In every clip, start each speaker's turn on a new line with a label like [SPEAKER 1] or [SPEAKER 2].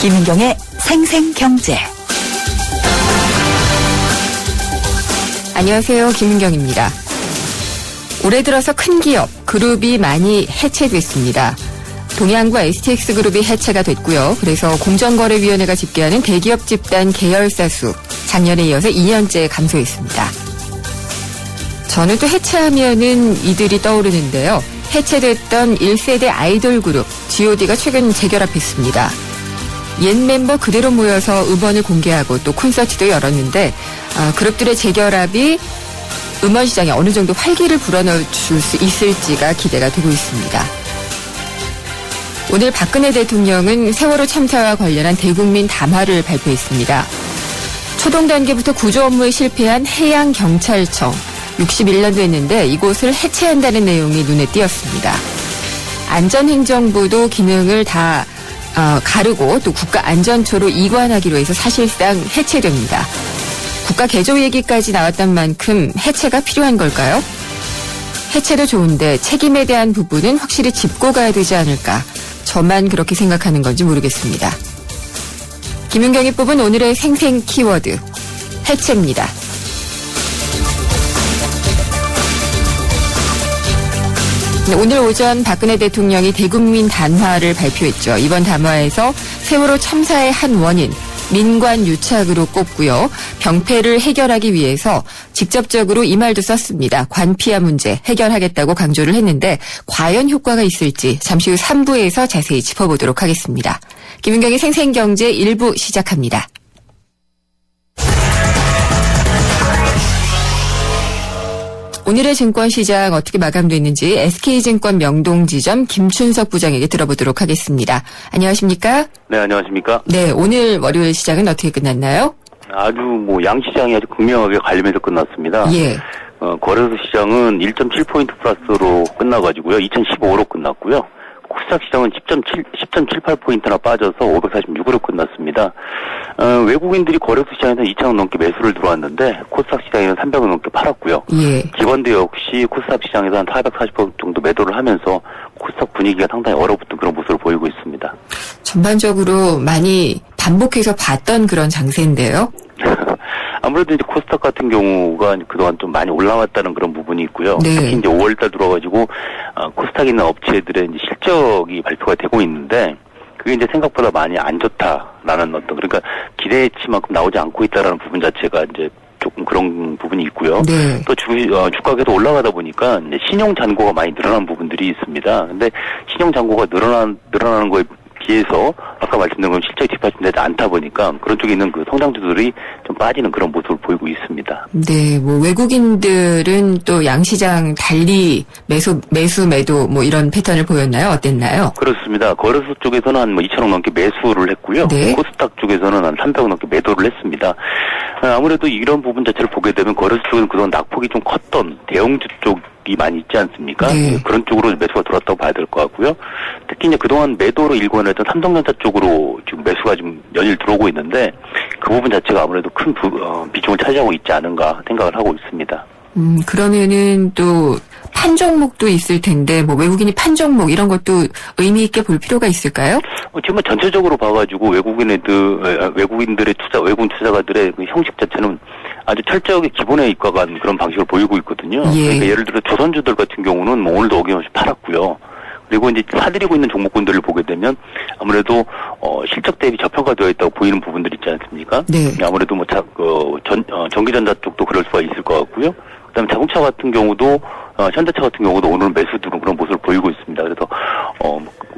[SPEAKER 1] 김은경의 생생경제.
[SPEAKER 2] 안녕하세요. 김은경입니다. 올해 들어서 큰 기업, 그룹이 많이 해체됐습니다. 동양과 STX그룹이 해체가 됐고요. 그래서 공정거래위원회가 집계하는 대기업 집단 계열사 수 작년에 이어서 2년째 감소했습니다. 저는 또 해체하면은 이들이 떠오르는데요. 해체됐던 1세대 아이돌 그룹 G.O.D가 최근 재결합했습니다. 옛 멤버 그대로 모여서 음원을 공개하고 또 콘서트도 열었는데 그룹들의 재결합이 음원 시장에 어느 정도 활기를 불어넣을 수 있을지가 기대가 되고 있습니다. 오늘 박근혜 대통령은 세월호 참사와 관련한 대국민 담화를 발표했습니다. 초동 단계부터 구조 업무에 실패한 해양경찰청 61년도 했는데 이곳을 해체한다는 내용이 눈에 띄었습니다. 안전행정부도 기능을 다 가르고 또 국가안전처로 이관하기로 해서 사실상 해체됩니다. 국가 개조 얘기까지 나왔던 만큼 해체가 필요한 걸까요? 해체도 좋은데 책임에 대한 부분은 확실히 짚고 가야 되지 않을까? 저만 그렇게 생각하는 건지 모르겠습니다. 김은경이 뽑은 오늘의 생생 키워드, 해체입니다. 오늘 오전 박근혜 대통령이 대국민 단화를 발표했죠. 이번 담화에서 세월호 참사의 한 원인, 민관 유착으로 꼽고요. 병폐를 해결하기 위해서 직접적으로 이 말도 썼습니다. 관피아 문제 해결하겠다고 강조를 했는데 과연 효과가 있을지 잠시 후 3부에서 자세히 짚어보도록 하겠습니다. 김은경의 생생경제 1부 시작합니다. 오늘의 증권시장 어떻게 마감됐는지 SK증권 명동지점 김춘석 부장에게 들어보도록 하겠습니다. 안녕하십니까?
[SPEAKER 3] 네, 안녕하십니까?
[SPEAKER 2] 네, 오늘 월요일 시장은 어떻게 끝났나요?
[SPEAKER 3] 아주 양시장이 아주 극명하게 갈리면서 끝났습니다.
[SPEAKER 2] 예.
[SPEAKER 3] 거래소 시장은 1.7포인트 플러스로 끝나가지고요. 2015로 끝났고요. 코스닥 시장은 10.78포인트나 빠져서 546으로 끝났습니다. 외국인들이 거래소 시장에서 2,000원 넘게 매수를 들어왔는데 코스닥 시장에는 300원 넘게 팔았고요.
[SPEAKER 2] 예.
[SPEAKER 3] 기관도 역시 코스닥 시장에서 한 440% 정도 매도를 하면서 코스닥 분위기가 상당히 얼어붙은 그런 모습을 보이고 있습니다.
[SPEAKER 2] 전반적으로 많이 반복해서 봤던 그런 장세인데요.
[SPEAKER 3] 아무래도 이제 코스닥 같은 경우가 그동안 좀 많이 올라왔다는 그런 부분이 있고요.
[SPEAKER 2] 네.
[SPEAKER 3] 특히 이제 5월달 들어가지고 코스닥에 있는 업체들의 이제 실적이 발표가 되고 있는데 그게 이제 생각보다 많이 안 좋다라는 그러니까 기대치만큼 나오지 않고 있다라는 부분 자체가 이제 조금 그런 부분이 있고요.
[SPEAKER 2] 네.
[SPEAKER 3] 또 주가가 계속 올라가다 보니까 이제 신용 잔고가 많이 늘어난 부분들이 있습니다. 근데 신용 잔고가 늘어나는 거에 비해서 아까 말씀드린 건 실적이 뒷받침되지 않다 보니까 그런 쪽에 있는 그 성장주들이 좀 빠지는 그런 모습을 보이고 있습니다.
[SPEAKER 2] 네, 외국인들은 또 양시장 달리 매도 이런 패턴을 보였나요? 어땠나요?
[SPEAKER 3] 그렇습니다. 거래소 쪽에서는 한 2,000원 넘게 매수를 했고요.
[SPEAKER 2] 네.
[SPEAKER 3] 코스닥 쪽에서는 한 300원 넘게 매도를 했습니다. 아무래도 이런 부분 자체를 보게 되면 거래소 쪽은 그동안 낙폭이 좀 컸던 대형주 쪽이 많이 있지 않습니까?
[SPEAKER 2] 네.
[SPEAKER 3] 그런 쪽으로 매수가 들어왔다고 봐야 될 것 같고요. 특히 이제 그동안 매도로 일관했던 삼성전자 쪽으로 지금 매수가 좀 연일 들어오고 있는데 그 부분 자체가 아무래도 큰 비중을 차지하고 있지 않은가 생각을 하고 있습니다.
[SPEAKER 2] 그러면은 또 판 종목도 있을 텐데 외국인이 판 종목 이런 것도 의미 있게 볼 필요가 있을까요?
[SPEAKER 3] 지금 전체적으로 봐가지고 외국인들의 외국인 투자가들의 그 형식 자체는 아주 철저하게 기본에 입각한 그런 방식을 보이고 있거든요.
[SPEAKER 2] 예.
[SPEAKER 3] 그러니까 예를 들어 조선주들 같은 경우는 오늘도 어김없이 팔았고요. 그리고 이제 사들이고 있는 종목군들을 보게 되면 아무래도 실적 대비 저평가되어 있다고 보이는 부분들이 있지 않습니까?
[SPEAKER 2] 네.
[SPEAKER 3] 아무래도 전기전자 쪽도 그럴 수가 있을 것 같고요. 그다음에 자동차 같은 경우도 현대차 같은 경우도 오늘 매수 들어온 그런 모습을 보이고 있습니다. 그래서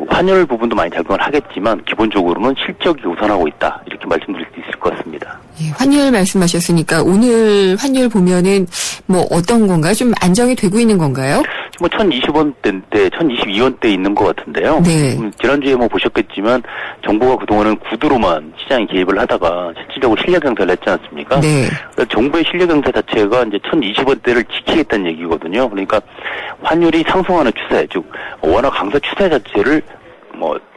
[SPEAKER 3] 환율 부분도 많이 작용을 하겠지만 기본적으로는 실적이 우선하고 있다 이렇게 말씀드릴 수 있을 것 같습니다.
[SPEAKER 2] 예, 환율 말씀하셨으니까 오늘 환율 보면은 어떤 건가요? 좀 안정이 되고 있는 건가요?
[SPEAKER 3] 1,020원대, 1,022원대 있는 것 같은데요.
[SPEAKER 2] 네.
[SPEAKER 3] 지난주에 정부가 정부가 그동안은 구두로만 시장에 개입을 하다가 실질적으로 실력 행사를 했지 않습니까?
[SPEAKER 2] 네.
[SPEAKER 3] 그러니까 정부의 실력 행사 자체가 이제 1,020원대를 지키겠다는 얘기거든요. 그러니까 환율이 상승하는 추세, 즉 원화 강세 추세 자체를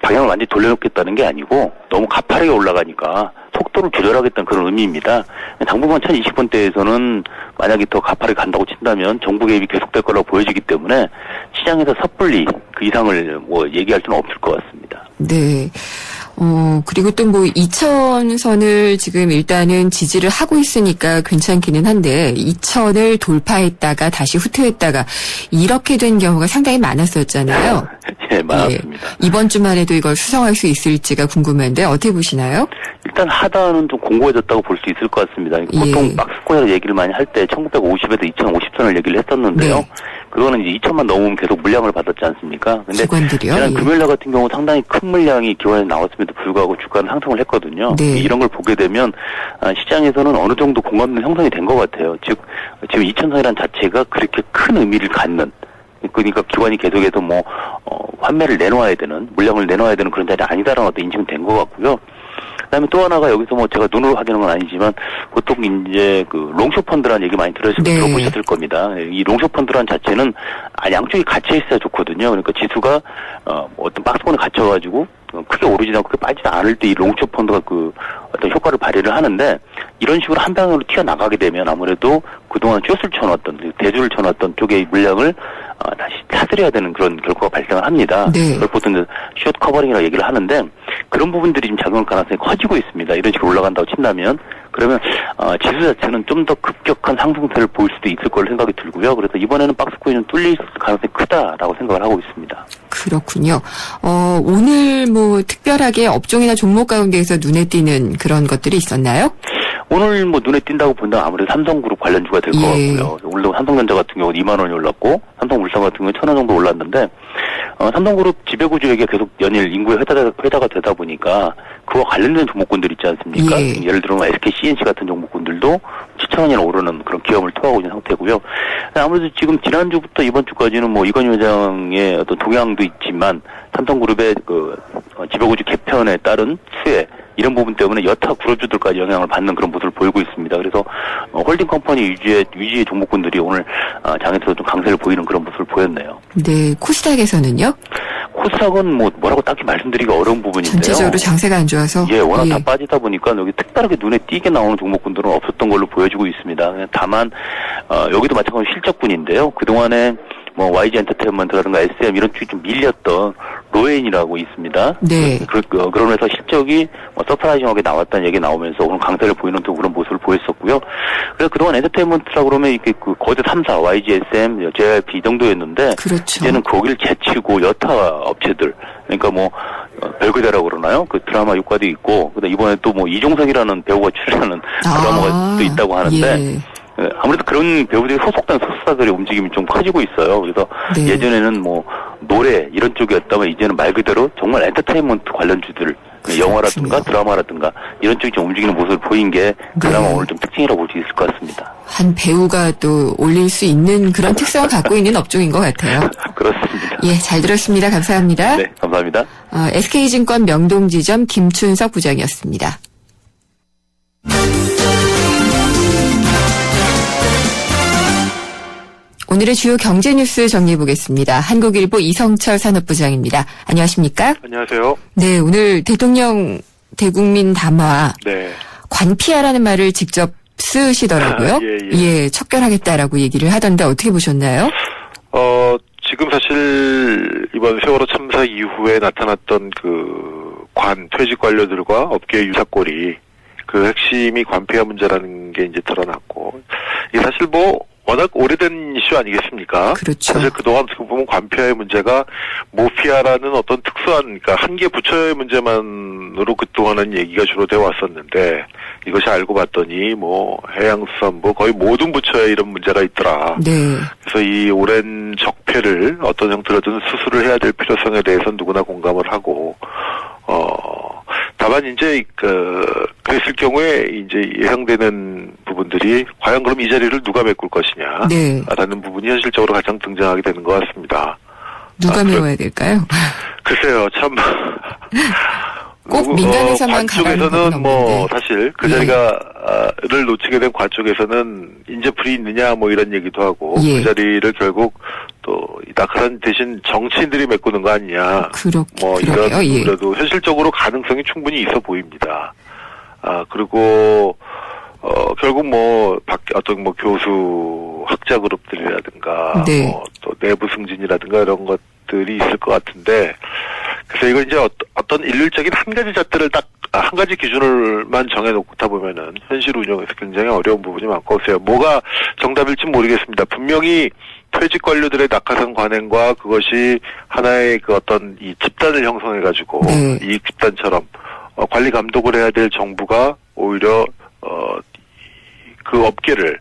[SPEAKER 3] 방향을 완전히 돌려놓겠다는 게 아니고 너무 가파르게 올라가니까 속도를 조절하겠다는 그런 의미입니다. 당분간 1,020원대에서는 만약에 더 가파르게 간다고 친다면 정부 개입이 계속될 거라고 보여지기 때문에 시장에서 섣불리 그 이상을 얘기할 수는 없을 것 같습니다.
[SPEAKER 2] 네. 그리고 또 뭐 이천선을 지금 일단은 지지를 하고 있으니까 괜찮기는 한데 이천을 돌파했다가 다시 후퇴했다가 이렇게 된 경우가 상당히 많았었잖아요.
[SPEAKER 3] 예, 많았습니다.
[SPEAKER 2] 예, 이번 주만 해도 이걸 수성할 수 있을지가 궁금한데 어떻게 보시나요?
[SPEAKER 3] 일단 하단은 좀 공고해졌다고 볼 수 있을 것 같습니다. 보통
[SPEAKER 2] 예.
[SPEAKER 3] 박스권이라고 얘기를 많이 할 때 1950에서 2050선을 얘기를 했었는데요.
[SPEAKER 2] 네.
[SPEAKER 3] 그거는 이제 2천만 넘으면 계속 물량을 받았지 않습니까? 근데
[SPEAKER 2] 기관들이요?
[SPEAKER 3] 지난
[SPEAKER 2] 예.
[SPEAKER 3] 금요일날 같은 경우 상당히 큰 물량이 기관에 나왔음에도 불구하고 주가는 상승을 했거든요.
[SPEAKER 2] 네.
[SPEAKER 3] 이런 걸 보게 되면 시장에서는 어느 정도 공감은 형성이 된 것 같아요. 즉 지금 2천선이라는 자체가 그렇게 큰 의미를 갖는, 그러니까 기관이 계속해서 환매를 내놓아야 되는, 물량을 내놓아야 되는 그런 자리가 아니다라는 어떤 인식은 된 것 같고요. 그다음에 또 하나가 여기서 제가 눈으로 확인한 건 아니지만 보통 이제 그 롱숏 펀드라는 얘기 많이
[SPEAKER 2] 네.
[SPEAKER 3] 들어보셨을 겁니다. 이 롱숏 펀드라는 자체는 양쪽이 갇혀 있어야 좋거든요. 그러니까 지수가 어떤 박스권에 갇혀가지고 크게 오르지도 않고 크게 빠지지 않을 때 이 롱숏 펀드가 어떤 효과를 발휘를 하는데, 이런 식으로 한 방향으로 튀어나가게 되면 아무래도 그동안 숏을 쳐놨던, 대주를 쳐놨던 쪽의 물량을 다시 사들여야 되는 그런 결과가 발생을 합니다.
[SPEAKER 2] 네.
[SPEAKER 3] 그걸 보통 숏 커버링이라고 얘기를 하는데, 그런 부분들이 지금 작용할 가능성이 커지고 있습니다. 이런 식으로 올라간다고 친다면. 그러면 지수 자체는 좀 더 급격한 상승세를 보일 수도 있을 걸로 생각이 들고요. 그래서 이번에는 박스코인은 뚫릴 가능성이 크다라고 생각을 하고 있습니다.
[SPEAKER 2] 그렇군요. 오늘 특별하게 업종이나 종목 가운데에서 눈에 띄는 그런 것들이 있었나요?
[SPEAKER 3] 오늘 눈에 띈다고 본다면 아무래도 삼성그룹 관련주가 될 것
[SPEAKER 2] 예.
[SPEAKER 3] 같고요. 오늘도 삼성전자 같은 경우는 2만 원이 올랐고, 삼성물산 같은 경우는 1,000원 정도 올랐는데, 삼성그룹 지배구조 얘기가 계속 연일 인구에 회자가 되다 보니까 그와 관련된 종목군들 있지 않습니까?
[SPEAKER 2] 예.
[SPEAKER 3] 예를 들면 SK CNC 같은 종목군들도 7,000원이나 오르는 그런 기업을 토하고 있는 상태고요. 아무래도 지금 지난주부터 이번 주까지는 이건희 회장의 어떤 동향도 있지만 삼성그룹의 지배구조 개편에 따른 수혜, 이런 부분 때문에 여타 구로주들까지 영향을 받는 그런 모습을 보이고 있습니다. 그래서 홀딩 컴퍼니 위주의 종목군들이 오늘 장에서 좀 강세를 보이는 그런 모습을 보였네요.
[SPEAKER 2] 네, 코스닥에서는요?
[SPEAKER 3] 코스닥은 뭐라고 딱히 말씀드리기가 어려운 부분인데요.
[SPEAKER 2] 전체적으로 장세가 안 좋아서.
[SPEAKER 3] 예, 워낙 다 빠지다 보니까 여기 특별하게 눈에 띄게 나오는 종목군들은 없었던 걸로 보여지고 있습니다. 다만 여기도 마찬가지로 실적군인데요. 그동안에 YG 엔터테인먼트라든가 SM 이런 쪽이 좀 밀렸던 로엔이라고 있습니다.
[SPEAKER 2] 네.
[SPEAKER 3] 그러면서 실적이 서프라이징하게 나왔다는 얘기 나오면서 오늘 강세를 보이는 또 그런 모습을 보였었고요. 그래서 그동안 엔터테인먼트라 그러면 이렇게 거대 3사, YG, SM, JYP 이 정도였는데,
[SPEAKER 2] 그렇죠.
[SPEAKER 3] 이제는 거기를 제치고 여타 업체들, 그러니까 별그대라고 그러나요? 그 드라마 효과도 있고, 그다음 이번에 또 이종석이라는 배우가 출연하는 드라마가 또 있다고 하는데.
[SPEAKER 2] 예.
[SPEAKER 3] 아무래도 그런 배우들이 소속된 소속사들의 움직임이 좀 커지고 있어요. 그래서
[SPEAKER 2] 네.
[SPEAKER 3] 예전에는 노래 이런 쪽이었다면 이제는 말 그대로 정말 엔터테인먼트 관련주들, 영화라든가 드라마라든가 이런 쪽이 좀 움직이는 모습을 보인 게 그나마 오늘 좀 특징이라고 볼 수 있을 것 같습니다.
[SPEAKER 2] 한 배우가 또 올릴 수 있는 그런 특성을 갖고 있는 업종인 것 같아요.
[SPEAKER 3] 그렇습니다.
[SPEAKER 2] 예, 잘 들었습니다. 감사합니다.
[SPEAKER 3] 네, 감사합니다.
[SPEAKER 2] SK증권 명동지점 김춘석 부장이었습니다. 오늘의 주요 경제 뉴스 정리해 보겠습니다. 한국일보 이성철 산업부장입니다. 안녕하십니까?
[SPEAKER 4] 안녕하세요.
[SPEAKER 2] 네, 오늘 대통령 대국민 담화
[SPEAKER 4] 네.
[SPEAKER 2] 관피하라는 말을 직접 쓰시더라고요.
[SPEAKER 4] 예.
[SPEAKER 2] 척결하겠다라고 얘기를 하던데 어떻게 보셨나요?
[SPEAKER 4] 지금 사실 이번 세월호 참사 이후에 나타났던 퇴직 관료들과 업계의 유사골이 그 핵심이 관폐화 문제라는 게 이제 드러났고, 이게 사실 워낙 오래된 이슈 아니겠습니까?
[SPEAKER 2] 그렇죠.
[SPEAKER 4] 사실 그동안 어떻게 보면 관폐화의 문제가 모피아라는 어떤 특수한, 그러니까 한 개 부처의 문제만으로 그동안은 얘기가 주로 되어 왔었는데, 이것이 알고 봤더니 해양수산부 거의 모든 부처에 이런 문제가 있더라.
[SPEAKER 2] 네.
[SPEAKER 4] 그래서 이 오랜 적폐를 어떤 형태로든 수술을 해야 될 필요성에 대해서 누구나 공감을 하고, 다만 이제 그랬을 경우에 이제 예상되는 부분들이 과연 그럼 이 자리를 누가 메꿀 것이냐,
[SPEAKER 2] 네.
[SPEAKER 4] 라는 부분이 현실적으로 가장 등장하게 되는 것 같습니다.
[SPEAKER 2] 누가 메워야 될까요?
[SPEAKER 4] 글쎄요, 참.
[SPEAKER 2] 꼭 민간에서만 가라는 법은
[SPEAKER 4] 쪽에서는
[SPEAKER 2] 없는데.
[SPEAKER 4] 사실 그 자리를 놓치게 된 관 쪽에서는 인재풀이 있느냐 이런 얘기도 하고,
[SPEAKER 2] 예.
[SPEAKER 4] 그 자리를 결국 또 낙하산 대신 정치인들이 메꾸는 거 아니냐.
[SPEAKER 2] 그러게요. 예.
[SPEAKER 4] 그래도 현실적으로 가능성이 충분히 있어 보입니다. 그리고 결국 어떤 교수 학자 그룹들이라든가
[SPEAKER 2] 네.
[SPEAKER 4] 또 내부 승진이라든가 이런 것들이 있을 것 같은데, 글쎄 글쎄, 이거 이제 어떤 일률적인 한 가지 잣들을 한 가지 기준을만 정해놓다 보면은 현실 운영에서 굉장히 어려운 부분이 많고, 글쎄요, 뭐가 정답일지 모르겠습니다. 분명히 퇴직 관료들의 낙하산 관행과 그것이 하나의 그 어떤 이 집단을 형성해가지고 이 집단처럼 관리 감독을 해야 될 정부가 오히려 그 업계를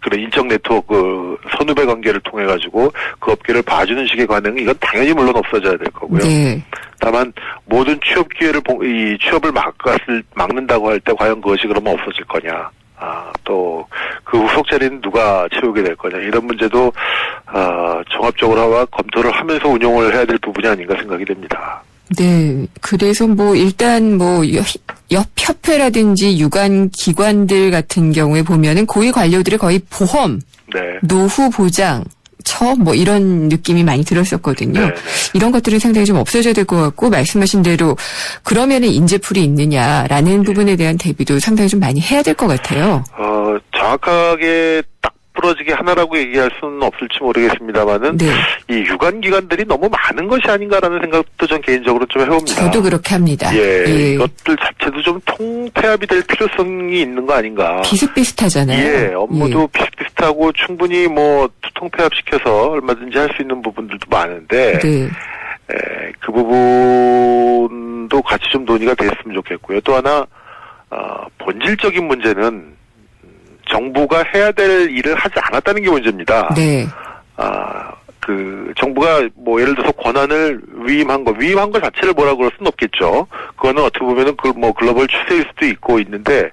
[SPEAKER 4] 그런 인적 네트워크 선후배 관계를 통해 가지고 그 업계를 봐주는 식의 관행은 이건 당연히 물론 없어져야 될 거고요.
[SPEAKER 2] 네.
[SPEAKER 4] 다만 모든 취업 기회를 이 취업을 막는다고 할 때 과연 그것이 그러면 없어질 거냐? 또 그 후속 자리는 누가 채우게 될 거냐? 이런 문제도 종합적으로 검토를 하면서 운용을 해야 될 부분이 아닌가 생각이 됩니다.
[SPEAKER 2] 네. 그래서 일단 협회라든지 유관 기관들 같은 경우에 보면은 고위 관료들의 거의 보험,
[SPEAKER 4] 네.
[SPEAKER 2] 노후 보장, 이런 느낌이 많이 들었었거든요.
[SPEAKER 4] 네.
[SPEAKER 2] 이런 것들은 상당히 좀 없어져야 될 것 같고, 말씀하신 대로 그러면은 인재풀이 있느냐라는 부분에 대한 대비도 상당히 좀 많이 해야 될 것 같아요.
[SPEAKER 4] 정확하게 딱 부러지게 하나라고 얘기할 수는 없을지 모르겠습니다만은
[SPEAKER 2] 네.
[SPEAKER 4] 이 유관기관들이 너무 많은 것이 아닌가라는 생각도 전 개인적으로 좀 해봅니다.
[SPEAKER 2] 저도 그렇게 합니다.
[SPEAKER 4] 예. 이것들 자체도 좀 통폐합이 될 필요성이 있는 거 아닌가.
[SPEAKER 2] 비슷비슷하잖아요.
[SPEAKER 4] 예, 업무도 비슷비슷하고 충분히 통폐합시켜서 얼마든지 할 수 있는 부분들도 많은데
[SPEAKER 2] 네.
[SPEAKER 4] 그 부분도 같이 좀 논의가 됐으면 좋겠고요. 또 하나 본질적인 문제는 정부가 해야 될 일을 하지 않았다는 게 문제입니다.
[SPEAKER 2] 네.
[SPEAKER 4] 정부가 예를 들어서 권한을 위임한 거 자체를 뭐라 그럴 수는 없겠죠. 그거는 어떻게 보면은 글로벌 추세일 수도 있고 있는데,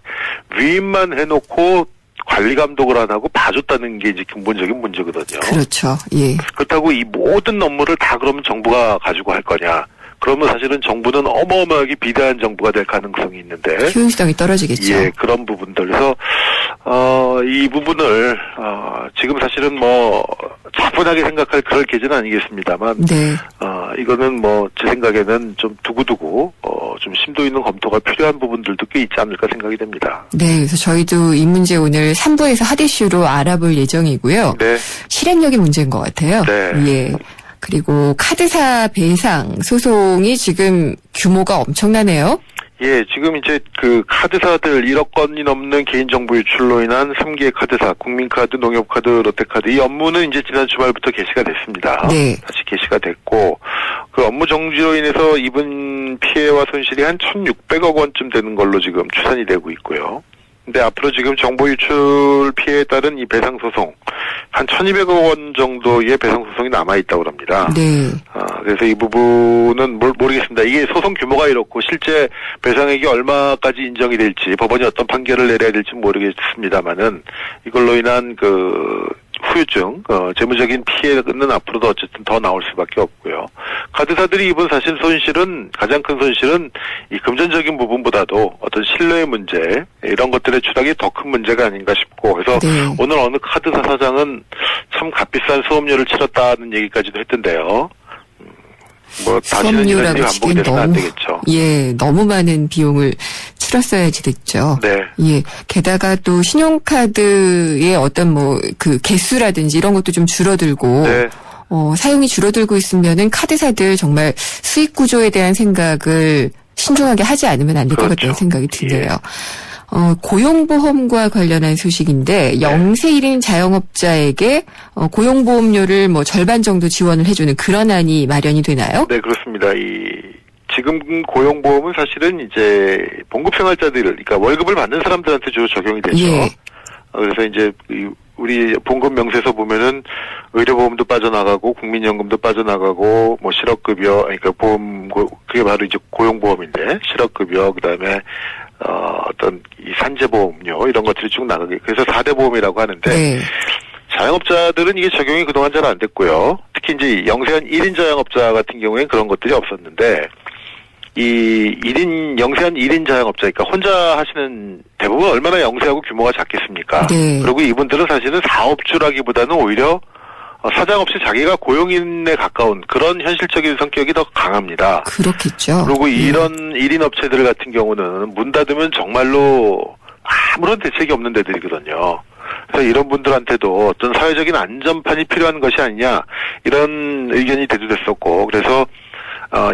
[SPEAKER 4] 위임만 해놓고 관리 감독을 안 하고 봐줬다는 게 이제 근본적인 문제거든요.
[SPEAKER 2] 그렇죠. 예.
[SPEAKER 4] 그렇다고 이 모든 업무를 다 그러면 정부가 가지고 할 거냐? 그러면 사실은 정부는 어마어마하게 비대한 정부가 될 가능성이 있는데
[SPEAKER 2] 효용성이 떨어지겠죠.
[SPEAKER 4] 예, 그런 부분들. 그래서 이 부분을 지금 사실은 차분하게 생각할 그럴 계제는 아니겠습니다만
[SPEAKER 2] 네.
[SPEAKER 4] 이거는 제 생각에는 좀 두고두고 좀 심도 있는 검토가 필요한 부분들도 꽤 있지 않을까 생각이 됩니다.
[SPEAKER 2] 네, 그래서 저희도 이 문제 오늘 3부에서 핫 이슈로 알아볼 예정이고요.
[SPEAKER 4] 네.
[SPEAKER 2] 실행력의 문제인 것 같아요.
[SPEAKER 4] 네.
[SPEAKER 2] 예. 그리고 카드사 배상 소송이 지금 규모가 엄청나네요.
[SPEAKER 4] 예, 지금 이제 카드사들 1억 건이 넘는 개인정보 유출로 인한 3개 카드사, 국민카드, 농협카드, 롯데카드, 이 업무는 이제 지난 주말부터 개시가 됐습니다.
[SPEAKER 2] 네.
[SPEAKER 4] 다시 개시가 됐고, 그 업무 정지로 인해서 입은 피해와 손실이 한 1,600억 원쯤 되는 걸로 지금 추산이 되고 있고요. 근데 앞으로 지금 정보 유출 피해에 따른 이 배상 소송, 한 1,200억 원 정도의 배상 소송이 남아있다고 합니다.
[SPEAKER 2] 네.
[SPEAKER 4] 그래서 이 부분은 모르겠습니다. 이게 소송 규모가 이렇고 실제 배상액이 얼마까지 인정이 될지, 법원이 어떤 판결을 내려야 될지 모르겠습니다만은 이걸로 인한 후유증, 재무적인 피해는 앞으로도 어쨌든 더 나올 수밖에 없고요. 카드사들이 입은 사실 가장 큰 손실은 이 금전적인 부분보다도 어떤 신뢰의 문제, 이런 것들의 추락이 더 큰 문제가 아닌가 싶고, 그래서
[SPEAKER 2] 네.
[SPEAKER 4] 오늘 어느 카드사 사장은 참 값비싼 수업료를 치렀다는 얘기까지도 했던데요. 다시는 이런 일이 반복이 돼서는 안 되겠죠.
[SPEAKER 2] 예, 너무 많은 비용을 치렀어야지 됐죠.
[SPEAKER 4] 네.
[SPEAKER 2] 예. 게다가 또 신용카드의 어떤 개수라든지 이런 것도 좀 줄어들고,
[SPEAKER 4] 네.
[SPEAKER 2] 사용이 줄어들고 있으면은 카드사들 정말 수익 구조에 대한 생각을 신중하게 하지 않으면 안 될 것 같다는 생각이 드네요.
[SPEAKER 4] 예.
[SPEAKER 2] 고용보험과 관련한 소식인데, 영세 1인 자영업자에게 고용보험료를 절반 정도 지원을 해주는 그런 안이 마련이 되나요?
[SPEAKER 4] 네, 그렇습니다. 지금 고용보험은 사실은 이제 봉급생활자들, 그러니까 월급을 받는 사람들한테 주로 적용이 되죠.
[SPEAKER 2] 예.
[SPEAKER 4] 그래서 이제 우리 봉급 명세서 보면은 의료보험도 빠져나가고 국민연금도 빠져나가고 실업급여, 그러니까 그게 바로 이제 고용보험인데, 실업급여, 그다음에 어떤 이 산재보험료 이런 것들이 쭉 나가게, 그래서 4대 보험이라고 하는데, 네. 자영업자들은 이게 적용이 그동안 잘 안 됐고요. 특히 이제 영세한 1인 자영업자 같은 경우에는 그런 것들이 없었는데, 영세한 1인 자영업자, 그러니까 혼자 하시는, 대부분 얼마나 영세하고 규모가 작겠습니까?
[SPEAKER 2] 네.
[SPEAKER 4] 그리고 이분들은 사실은 사업주라기보다는 오히려 사장 없이 자기가 고용인에 가까운 그런 현실적인 성격이 더 강합니다.
[SPEAKER 2] 그렇겠죠.
[SPEAKER 4] 그리고 이런 1인 업체들 같은 경우는 문 닫으면 정말로 아무런 대책이 없는 데들이거든요. 그래서 이런 분들한테도 어떤 사회적인 안전판이 필요한 것이 아니냐, 이런 의견이 대두됐었고, 그래서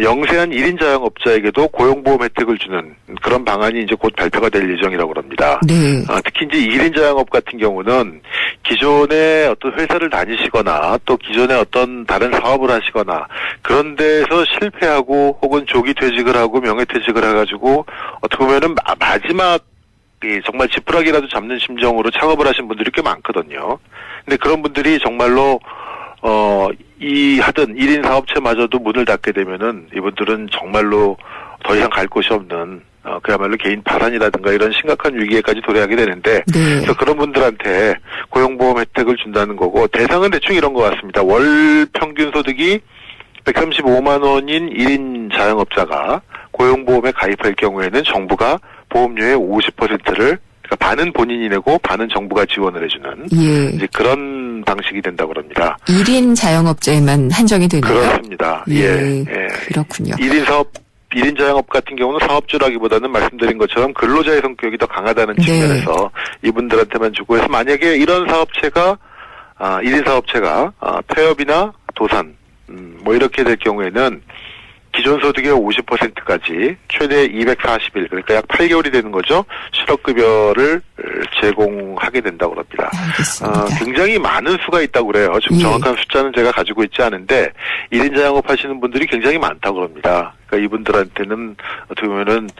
[SPEAKER 4] 영세한 1인 자영업자에게도 고용보험 혜택을 주는 그런 방안이 이제 곧 발표가 될 예정이라고 합니다.
[SPEAKER 2] 네.
[SPEAKER 4] 특히 이제 1인 자영업 같은 경우는 기존에 어떤 회사를 다니시거나 또 기존에 어떤 다른 사업을 하시거나 그런 데서 실패하고 혹은 조기 퇴직을 하고 명예퇴직을 해가지고 어떻게 보면은 마지막 정말 지푸라기라도 잡는 심정으로 창업을 하신 분들이 꽤 많거든요. 근데 그런 분들이 정말로 하던 1인 사업체마저도 문을 닫게 되면은 이분들은 정말로 더 이상 갈 곳이 없는 그야말로 개인 파산이라든가 이런 심각한 위기에까지 도래하게 되는데
[SPEAKER 2] 네.
[SPEAKER 4] 그래서 그런 분들한테 고용보험 혜택을 준다는 거고 대상은 대충 이런 것 같습니다. 월 평균 소득이 135만 원인 1인 자영업자가 고용보험에 가입할 경우에는 정부가 보험료의 50%를 그러니까 반은 본인이 내고 반은 정부가 지원을 해주는
[SPEAKER 2] 예.
[SPEAKER 4] 이제 그런 방식이 된다고 합니다.
[SPEAKER 2] 1인 자영업자에만 한정이 되나요?
[SPEAKER 4] 그렇습니다. 예.
[SPEAKER 2] 그렇군요.
[SPEAKER 4] 1인 자영업 같은 경우는 사업주라기보다는 말씀드린 것처럼 근로자의 성격이 더 강하다는
[SPEAKER 2] 네.
[SPEAKER 4] 측면에서 이분들한테만 주고 해서 만약에 이런 사업체가 1인 사업체가 폐업이나 도산 뭐 이렇게 될 경우에는 기존 소득의 50%까지 최대 240일 그러니까 약 8개월이 되는 거죠. 실업급여를 제공하게 된다고 합니다.
[SPEAKER 2] 알겠습니다.
[SPEAKER 4] 굉장히 많은 수가 있다고 그래요. 지금
[SPEAKER 2] 예.
[SPEAKER 4] 정확한 숫자는 제가 가지고 있지 않은데 1인 자영업 하시는 분들이 굉장히 많다고 합니다. 그러니까 이분들한테는 어떻게 보면은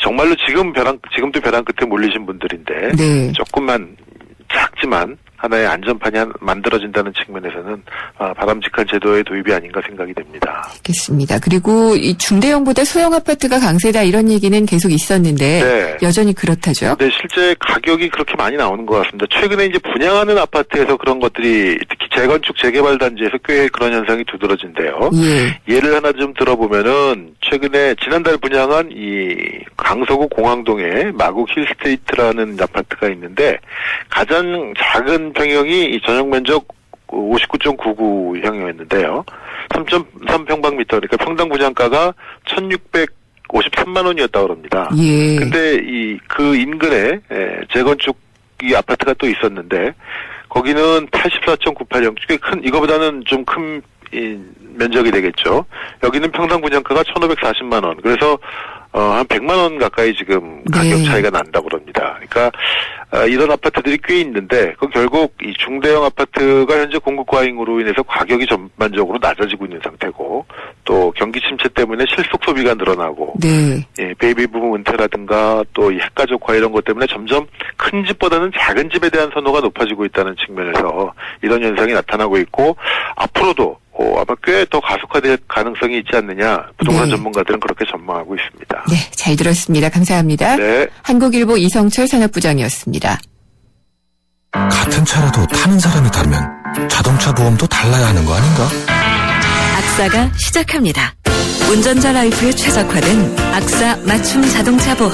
[SPEAKER 4] 정말로 지금도 벼랑 끝에 몰리신 분들인데
[SPEAKER 2] 네.
[SPEAKER 4] 조금만 작지만 하나의 안전판이 만들어진다는 측면에서는 바람직한 제도의 도입이 아닌가 생각이 됩니다.
[SPEAKER 2] 알겠습니다. 그리고 이 중대형보다 소형 아파트가 강세다 이런 얘기는 계속 있었는데
[SPEAKER 4] 네.
[SPEAKER 2] 여전히 그렇다죠?
[SPEAKER 4] 네, 실제 가격이 그렇게 많이 나오는 것 같습니다. 최근에 이제 분양하는 아파트에서 그런 것들이 특히 재건축 재개발 단지에서 꽤 그런 현상이 두드러진대요.
[SPEAKER 2] 예.
[SPEAKER 4] 예를 하나 좀 들어보면은 최근에 지난달 분양한 이 강서구 공항동에 마곡 힐스테이트라는 아파트가 있는데 가장 작은 평형이 이 전용 면적 59.99평이었는데요. 3.3평방미터 그러니까 평당 분양가가 1,653만 원이었다고 합니다.
[SPEAKER 2] 예.
[SPEAKER 4] 근데 그 인근에 재건축 이 아파트가 또 있었는데 거기는 84.98형 꽤 큰 이거보다는 좀 큰 면적이 되겠죠. 여기는 평당 분양가가 1,540만 원. 그래서 한 100만 원 가까이 지금 가격
[SPEAKER 2] 네.
[SPEAKER 4] 차이가 난다고 합니다. 그러니까 이런 아파트들이 꽤 있는데 그 결국 이 중대형 아파트가 현재 공급 과잉으로 인해서 가격이 전반적으로 낮아지고 있는 상태고 또 경기 침체 때문에 실속 소비가 늘어나고
[SPEAKER 2] 네.
[SPEAKER 4] 예, 베이비 붐 은퇴라든가 또 이 핵가족화 이런 것 때문에 점점 큰 집보다는 작은 집에 대한 선호가 높아지고 있다는 측면에서 이런 현상이 나타나고 있고 앞으로도 아마 꽤 더 가속화될 가능성이 있지 않느냐 부동산
[SPEAKER 2] 네.
[SPEAKER 4] 전문가들은 그렇게 전망하고 있습니다.
[SPEAKER 2] 네, 잘 들었습니다. 감사합니다.
[SPEAKER 4] 네.
[SPEAKER 2] 한국일보 이성철 산업부장이었습니다.
[SPEAKER 5] 같은 차라도 타는 사람이 다르면 자동차 보험도 달라야 하는 거 아닌가?
[SPEAKER 1] 악사가 시작합니다. 운전자 라이프에 최적화된 악사 맞춤 자동차 보험.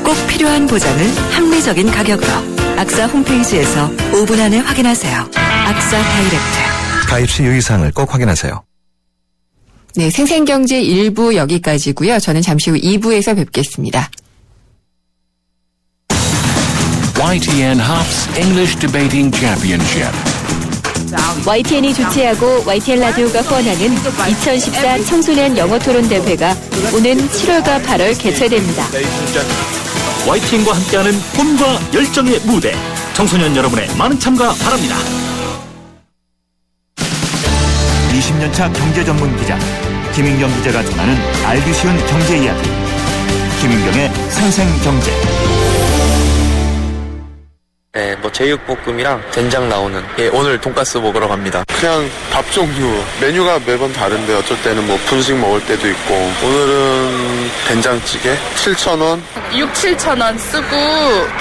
[SPEAKER 1] 꼭 필요한 보장을 합리적인 가격으로. 악사 홈페이지에서 5분 안에 확인하세요. 악사 다이렉트.
[SPEAKER 5] 가입 시 유의사항을 꼭 확인하세요.
[SPEAKER 2] 네, 생생경제 1부 여기까지고요. 저는 잠시 후 2부에서 뵙겠습니다.
[SPEAKER 6] YTN Hops English Debating Championship.
[SPEAKER 7] YTN이 주최하고 YTN 라디오가 후원하는 2014 청소년 영어 토론 대회가 오는 7월과 8월 개최됩니다.
[SPEAKER 8] YTN과 함께하는 꿈과 열정의 무대. 청소년 여러분의 많은 참가 바랍니다.
[SPEAKER 9] 20년차 경제 전문 기자 김인경 기자가 전하는 알기 쉬운 경제 이야기. 김인경의 생생경제.
[SPEAKER 10] 네, 제육볶음이랑 된장 나오는. 예, 오늘 돈가스 먹으러 갑니다.
[SPEAKER 11] 그냥 밥 종류. 메뉴가 매번 다른데 어쩔 때는 분식 먹을 때도 있고. 오늘은 된장찌개 7,000원.
[SPEAKER 12] 6-7,000원 쓰고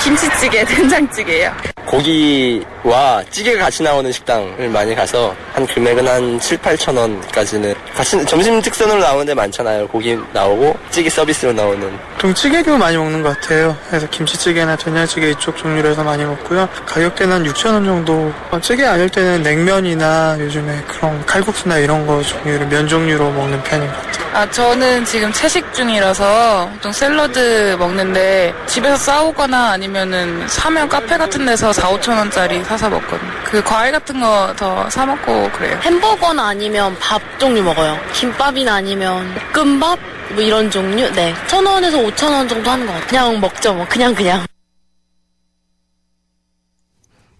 [SPEAKER 12] 김치찌개, 된장찌개예요.
[SPEAKER 10] 고기와 찌개가 같이 나오는 식당을 많이 가서 한 금액은 한 7-8,000원까지는 같이 점심 특선으로 나오는 데 많잖아요. 고기 나오고 찌개 서비스로 나오는.
[SPEAKER 13] 보통 찌개류 많이 먹는 것 같아요. 그래서 김치찌개나 된장찌개 이쪽 종류로 해서 많이 먹고요. 가격대는 한 6,000원 정도. 찌개 아닐 때는 냉면이나 요즘에 그런 칼국수나 이런 거 종류를 면 종류로 먹는 편인 것 같아요.
[SPEAKER 12] 저는 지금 채식 중이라서 보통 샐러드 먹는데 집에서 싸우거나 아니면은 사면 카페 같은 데서 4-5,000원짜리 사서 먹거든요. 그 과일 같은 거 더 사 먹고 그래요.
[SPEAKER 14] 햄버거나 아니면 밥 종류 먹어요. 김밥이나 아니면 볶음밥 뭐 이런 종류. 네. 1,000원에서 5,000원 정도 하는 것 같아요. 그냥 먹죠 뭐. 그냥.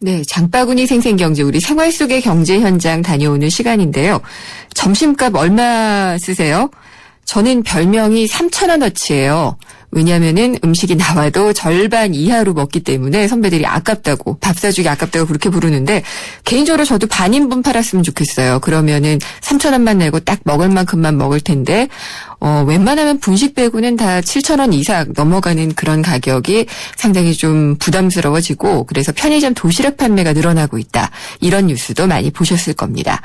[SPEAKER 2] 네, 장바구니 생생경제, 우리 생활 속의 경제 현장 다녀오는 시간인데요. 점심값 얼마 쓰세요? 저는 별명이 3,000원어치예요. 왜냐하면은 음식이 나와도 절반 이하로 먹기 때문에 선배들이 아깝다고, 밥 사주기 아깝다고 그렇게 부르는데, 개인적으로 저도 반인분 팔았으면 좋겠어요. 그러면은 3,000원만 내고 딱 먹을 만큼만 먹을 텐데, 웬만하면 분식 빼고는 다 7,000원 이상 넘어가는 그런 가격이 상당히 좀 부담스러워지고, 그래서 편의점 도시락 판매가 늘어나고 있다. 이런 뉴스도 많이 보셨을 겁니다.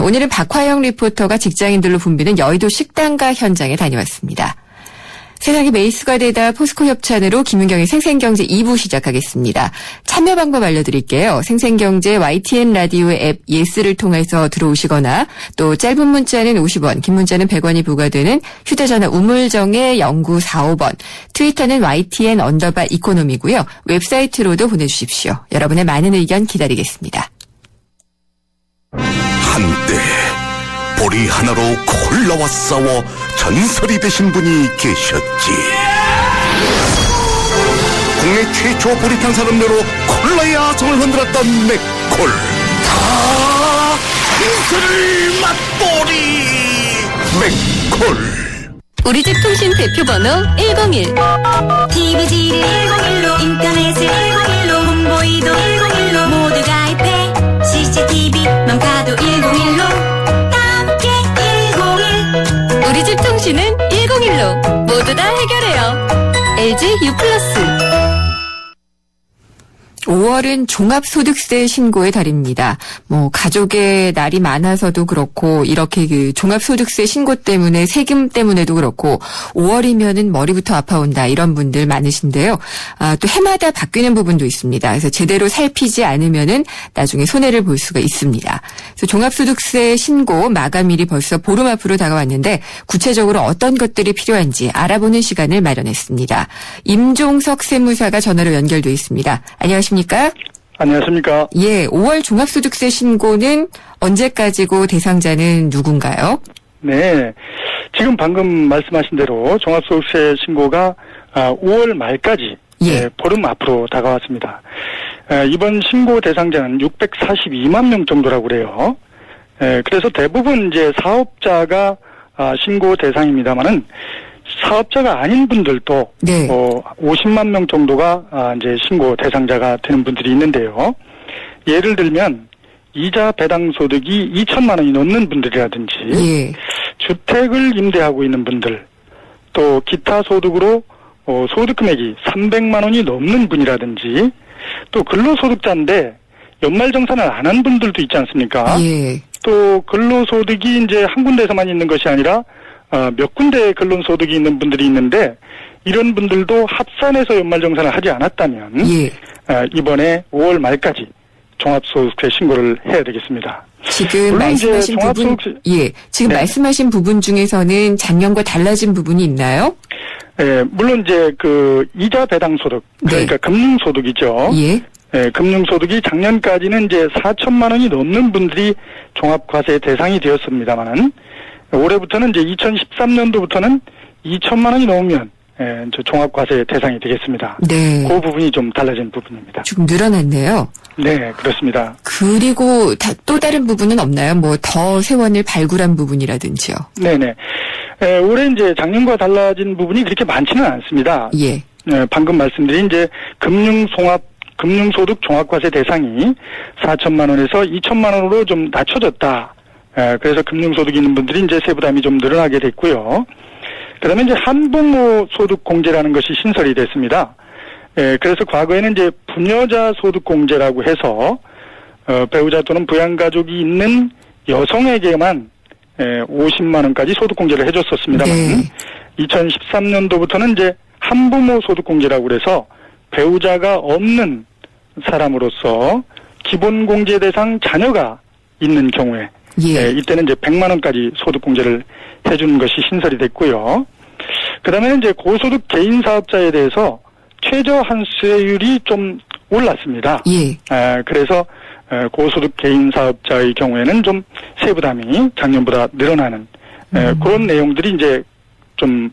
[SPEAKER 2] 오늘은 박화영 리포터가 직장인들로 붐비는 여의도 식당가 현장에 다녀왔습니다. 세상이 메이스가 되다 포스코 협찬으로 김윤경의 생생경제 2부 시작하겠습니다. 참여 방법 알려드릴게요. 생생경제 YTN 라디오의 앱 예스를 통해서 들어오시거나 또 짧은 문자는 50원, 긴 문자는 100원이 부과되는 휴대전화 우물정의 0945번, 트위터는 YTN_이코노미고요. 웹사이트로도 보내주십시오. 여러분의 많은 의견 기다리겠습니다.
[SPEAKER 15] 한때 보리 하나로 콜라와 싸워 전설이 되신 분이 계셨지. 국내 최초 보리탄 산업료로 콜라의 아성을 흔들었던 맥콜. 다 인생을 맛보리 맥콜.
[SPEAKER 7] 우리 집 통신 대표 번호 101. TV지를 101로, 인터넷을 101로, 홍보이도 101로, 모두 가입해. CCTV만 봐도 101로. 우리 집 통신은 101로 모두 다 해결해요. LG U+.
[SPEAKER 2] 5월은 종합소득세 신고의 달입니다. 가족의 날이 많아서도 그렇고, 이렇게 그 종합소득세 신고 때문에, 세금 때문에도 그렇고, 5월이면은 머리부터 아파온다, 이런 분들 많으신데요. 또 해마다 바뀌는 부분도 있습니다. 그래서 제대로 살피지 않으면은 나중에 손해를 볼 수가 있습니다. 그래서 종합소득세 신고 마감일이 벌써 보름 앞으로 다가왔는데, 구체적으로 어떤 것들이 필요한지 알아보는 시간을 마련했습니다. 임종석 세무사가 전화로 연결돼 있습니다. 안녕하십니까?
[SPEAKER 16] 안녕하십니까?
[SPEAKER 2] 예, 5월 종합소득세 신고는 언제까지고 대상자는 누군가요?
[SPEAKER 16] 네, 지금 방금 말씀하신 대로 종합소득세 신고가 5월 말까지 보름 앞으로 다가왔습니다. 이번 신고 대상자는 642만 명 정도라고 그래요. 그래서 대부분 이제 사업자가 신고 대상입니다만은 사업자가 아닌 분들도 50만 명 정도가 이제 신고 대상자가 되는 분들이 있는데요. 예를 들면 이자 배당 소득이 2천만 원이 넘는 분들이라든지 주택을 임대하고 있는 분들, 또 기타 소득으로 소득 금액이 300만 원이 넘는 분이라든지, 또 근로소득자인데 연말정산을 안 한 분들도 있지 않습니까? 또 근로소득이 이제 한 군데에서만 있는 것이 아니라 몇 군데 근로소득이 있는 분들이 있는데, 이런 분들도 합산해서 연말정산을 하지 않았다면 이번에 5월 말까지 종합소득세 신고를 해야 되겠습니다.
[SPEAKER 2] 지금 말씀하신 부분, 지금 말씀하신 부분 중에서는 작년과 달라진 부분이 있나요?
[SPEAKER 16] 물론 이제 그 이자 배당 소득, 그러니까 금융소득이죠. 금융소득이 작년까지는 이제 4천만 원이 넘는 분들이 종합과세 대상이 되었습니다만은, 올해부터는 이제 2013년도부터는 2천만 원이 넘으면 종합과세 대상이 되겠습니다. 그 부분이 좀 달라진 부분입니다.
[SPEAKER 2] 조금 늘어났네요.
[SPEAKER 16] 네, 그렇습니다.
[SPEAKER 2] 그리고 또 다른 부분은 없나요? 더 세원을 발굴한 부분이라든지요.
[SPEAKER 16] 네네. 올해 이제 작년과 달라진 부분이 그렇게 많지는 않습니다. 방금 말씀드린 이제 금융소득 종합과세 대상이 4천만 원에서 2천만 원으로 좀 낮춰졌다. 그래서 금융소득이 있는 분들이 이제 세부담이 좀 늘어나게 됐고요. 그 다음에 이제 한부모 소득공제라는 것이 신설이 됐습니다. 그래서 과거에는 이제 부녀자 소득공제라고 해서, 배우자 또는 부양가족이 있는 여성에게만 50만 원까지 소득공제를 해줬었습니다만, 2013년도부터는 이제 한부모 소득공제라고 그래서 배우자가 없는 사람으로서 기본공제 대상 자녀가 있는 경우에 이때는 이제 100만 원까지 소득공제를 해주는 것이 신설이 됐고요. 그 다음에 이제 고소득 개인 사업자에 대해서 최저 한세율이 좀 올랐습니다. 그래서 고소득 개인 사업자의 경우에는 좀 세부담이 작년보다 늘어나는 그런 내용들이 이제 좀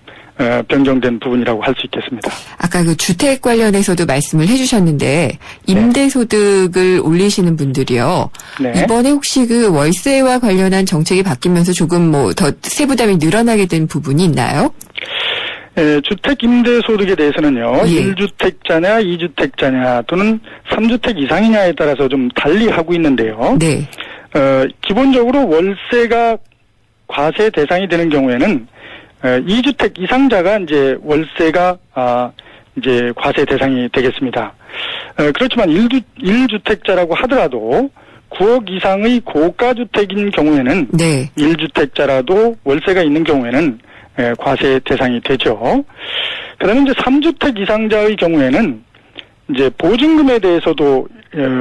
[SPEAKER 16] 변경된 부분이라고 할 수 있겠습니다.
[SPEAKER 2] 아까 그 주택 관련해서도 말씀을 해주셨는데 임대소득을 올리시는 분들이요.
[SPEAKER 16] 네.
[SPEAKER 2] 이번에 혹시 그 월세와 관련한 정책이 바뀌면서 조금 뭐 더 세부담이 늘어나게 된 부분이 있나요?
[SPEAKER 16] 주택 임대소득에 대해서는요. 1주택자냐 2주택자냐 또는 3주택 이상이냐에 따라서 좀 달리 하고 있는데요.
[SPEAKER 2] 네.
[SPEAKER 16] 기본적으로 월세가 과세 대상이 되는 경우에는 2주택 이상자가 이제 월세가 이제 과세 대상이 되겠습니다. 그렇지만 1주택자라고 하더라도 9억 이상의 고가주택인 경우에는 1주택자라도 월세가 있는 경우에는 과세 대상이 되죠. 그다음에 이제 3주택 이상자의 경우에는 이제 보증금에 대해서도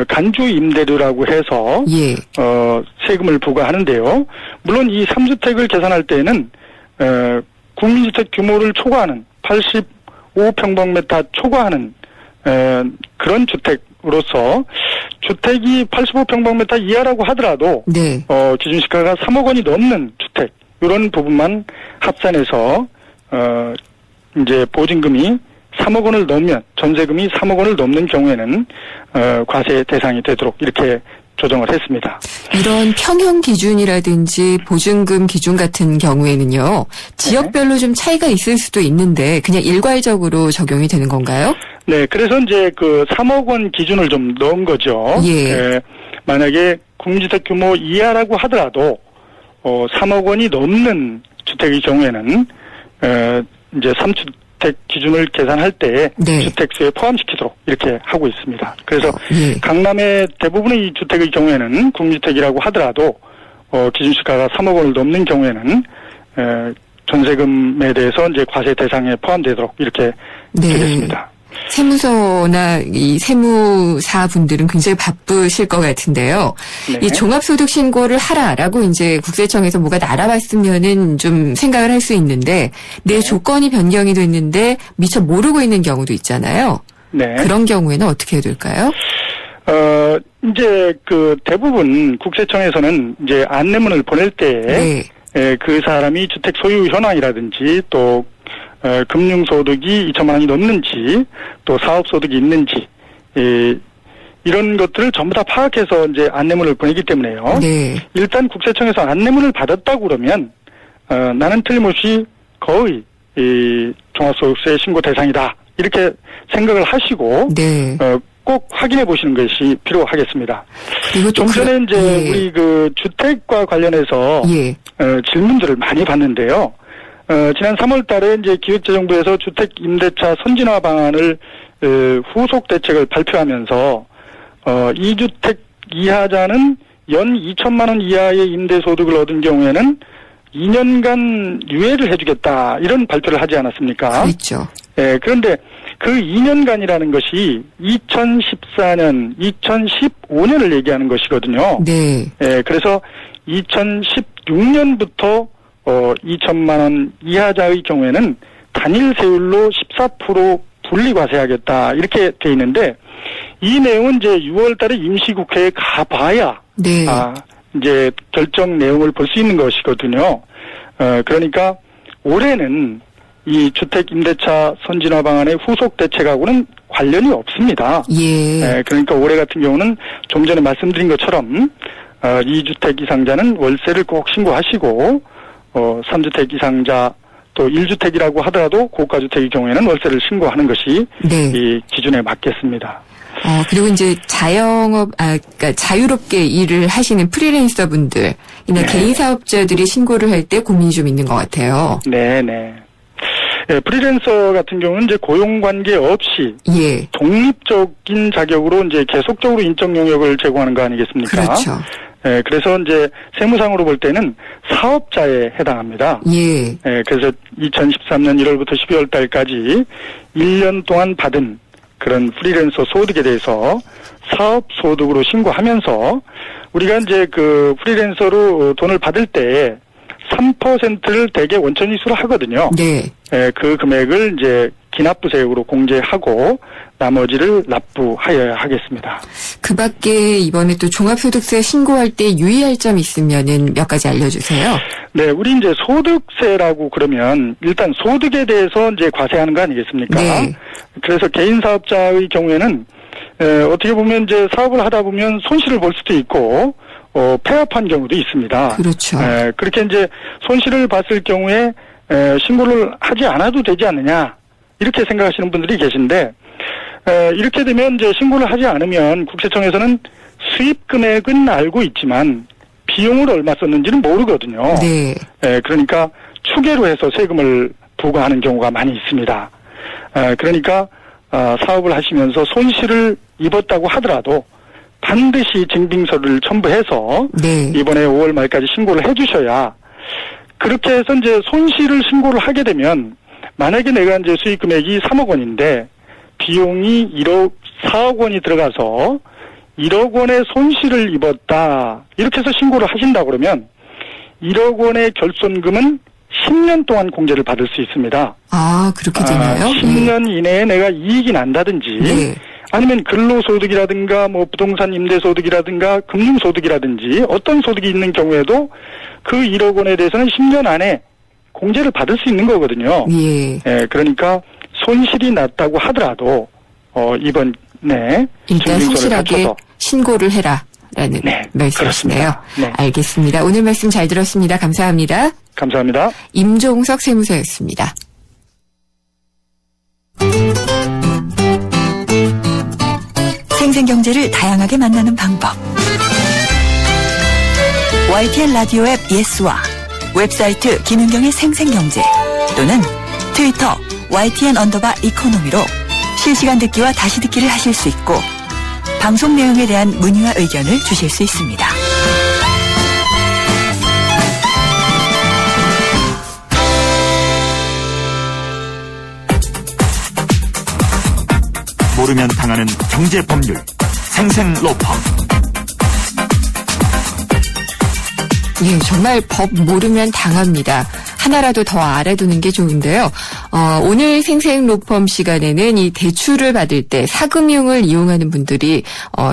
[SPEAKER 16] 간주 임대료라고 해서 세금을 부과하는데요. 물론 이 3주택을 계산할 때에는 국민주택 규모를 초과하는 85평방미터 초과하는 그런 주택으로서 주택이 85평방미터 이하라고 하더라도 기준시가가 3억 원이 넘는 주택 이런 부분만 합산해서 이제 보증금이 3억 원을 넘으면 전세금이 3억 원을 넘는 경우에는 과세 대상이 되도록 이렇게 조정을 했습니다.
[SPEAKER 2] 이런 평형 기준이라든지 보증금 기준 같은 경우에는요. 지역별로 좀 차이가 있을 수도 있는데 그냥 일괄적으로 적용이 되는 건가요?
[SPEAKER 16] 네. 그래서 이제 그 3억 원 기준을 좀 넣은 거죠. 만약에 국민주택 규모 이하라고 하더라도 3억 원이 넘는 주택의 경우에는 이제 3주택 기준을 계산할 때 주택수에 포함시키도록 이렇게 하고 있습니다. 그래서 강남의 대부분의 이 주택의 경우에는 국민주택이라고 하더라도 기준시가가 3억 원을 넘는 경우에는 전세금에 대해서 이제 과세 대상에 포함되도록 이렇게 되겠습니다.
[SPEAKER 2] 세무서나 이 세무사 분들은 굉장히 바쁘실 것 같은데요. 이 종합소득 신고를 하라라고 이제 국세청에서 뭐가 날아왔으면은 좀 생각을 할 수 있는데 내 조건이 변경이 됐는데 미처 모르고 있는 경우도 있잖아요. 그런 경우에는 어떻게 해야 될까요?
[SPEAKER 16] 이제 그 대부분 국세청에서는 이제 안내문을 보낼 때 그 사람이 주택 소유 현황이라든지 또 금융소득이 2천만 원이 넘는지 또 사업소득이 있는지 이런 것들을 전부 다 파악해서 이제 안내문을 보내기 때문에요. 일단 국세청에서 안내문을 받았다고 그러면 나는 틀림없이 거의 종합소득세 신고 대상이다 이렇게 생각을 하시고 꼭 확인해 보시는 것이 필요하겠습니다. 좀 전에 이제 우리 그 주택과 관련해서 질문들을 많이 받는데요. 지난 3월 달에 이제 기획재정부에서 주택 임대차 선진화 방안을 후속 대책을 발표하면서 2주택 이하자는 연 2천만 원 이하의 임대소득을 얻은 경우에는 2년간 유예를 해주겠다 이런 발표를 하지 않았습니까?
[SPEAKER 2] 그렇죠.
[SPEAKER 16] 그런데 그 2년간이라는 것이 2014년, 2015년을 얘기하는 것이거든요. 그래서 2016년부터 2천만 원 이하자의 경우에는 단일 세율로 14% 분리과세하겠다 이렇게 돼 있는데 이 내용은 이제 6월 달에 임시국회에 가봐야 이제 결정 내용을 볼 수 있는 것이거든요. 그러니까 올해는 이 주택 임대차 선진화 방안의 후속 대책하고는 관련이 없습니다. 그러니까 올해 같은 경우는 좀 전에 말씀드린 것처럼 2주택 이상자는 월세를 꼭 신고하시고 3주택 이상자 또 1주택이라고 하더라도 고가주택의 경우에는 월세를 신고하는 것이 이 기준에 맞겠습니다.
[SPEAKER 2] 그리고 이제 그러니까 자유롭게 일을 하시는 프리랜서 분들이나 개인 사업자들이 신고를 할 때 고민이 좀 있는 것 같아요.
[SPEAKER 16] 프리랜서 같은 경우는 이제 고용관계 없이 독립적인 자격으로 이제 계속적으로 인적 영역을 제공하는 거 아니겠습니까?
[SPEAKER 2] 그렇죠.
[SPEAKER 16] 그래서 이제 세무상으로 볼 때는 사업자에 해당합니다. 그래서 2013년 1월부터 12월 달까지 1년 동안 받은 그런 프리랜서 소득에 대해서 사업 소득으로 신고하면서 우리가 이제 그 프리랜서로 돈을 받을 때 3%를 대개 원천이수로 하거든요. 그 금액을 이제 기납부세액으로 공제하고 나머지를 납부하여야 하겠습니다.
[SPEAKER 2] 그 밖에 이번에 또 종합소득세 신고할 때 유의할 점 있으면은 몇 가지 알려주세요.
[SPEAKER 16] 네, 우리 이제 소득세라고 그러면 일단 소득에 대해서 이제 과세하는 거 아니겠습니까?
[SPEAKER 2] 네.
[SPEAKER 16] 그래서 개인 사업자의 경우에는 어떻게 보면 이제 사업을 하다 보면 손실을 볼 수도 있고 폐업한 경우도 있습니다.
[SPEAKER 2] 그렇죠.
[SPEAKER 16] 그렇게 이제 손실을 봤을 경우에 신고를 하지 않아도 되지 않느냐 이렇게 생각하시는 분들이 계신데 이렇게 되면 이제 신고를 하지 않으면 국세청에서는 수입 금액은 알고 있지만 비용을 얼마 썼는지는 모르거든요.
[SPEAKER 2] 네.
[SPEAKER 16] 그러니까 추계로 해서 세금을 부과하는 경우가 많이 있습니다. 그러니까 사업을 하시면서 손실을 입었다고 하더라도 반드시 증빙서를 첨부해서
[SPEAKER 2] 네.
[SPEAKER 16] 이번에 5월 말까지 신고를 해주셔야 그렇게 해서 이제 손실을 신고를 하게 되면 만약에 내가 이제 수익 금액이 3억 원인데 비용이 4억 원이 들어가서 1억 원의 손실을 입었다. 이렇게 해서 신고를 하신다 그러면 1억 원의 결손금은 10년 동안 공제를 받을 수 있습니다.
[SPEAKER 2] 아, 그렇게 되나요?
[SPEAKER 16] 10년 이내에 내가 이익이 난다든지
[SPEAKER 2] 네.
[SPEAKER 16] 아니면 근로소득이라든가 뭐 부동산 임대소득이라든가 금융소득이라든지 어떤 소득이 있는 경우에도 그 1억 원에 대해서는 10년 안에 공제를 받을 수 있는 거거든요.
[SPEAKER 2] 예.
[SPEAKER 16] 그러니까 손실이 났다고 하더라도 이번에
[SPEAKER 2] 일단 성실하게 신고를 해라라는 말씀이시네요.
[SPEAKER 16] 네.
[SPEAKER 2] 알겠습니다. 오늘 말씀 잘 들었습니다. 감사합니다.
[SPEAKER 16] 감사합니다.
[SPEAKER 2] 임종석 세무사였습니다.
[SPEAKER 1] 생생경제를 다양하게 만나는 방법. YTN 라디오 앱 예스와 웹사이트 김은경의 생생경제 또는 트위터 YTN_이코노미로 실시간 듣기와 다시 듣기를 하실 수 있고 방송 내용에 대한 문의와 의견을 주실 수 있습니다.
[SPEAKER 9] 모르면 당하는 경제 법률 생생로펌.
[SPEAKER 2] 예, 정말 법 모르면 당합니다. 하나라도 더 알아두는 게 좋은데요. 오늘 생생로펌 시간에는 이 대출을 받을 때 사금융을 이용하는 분들이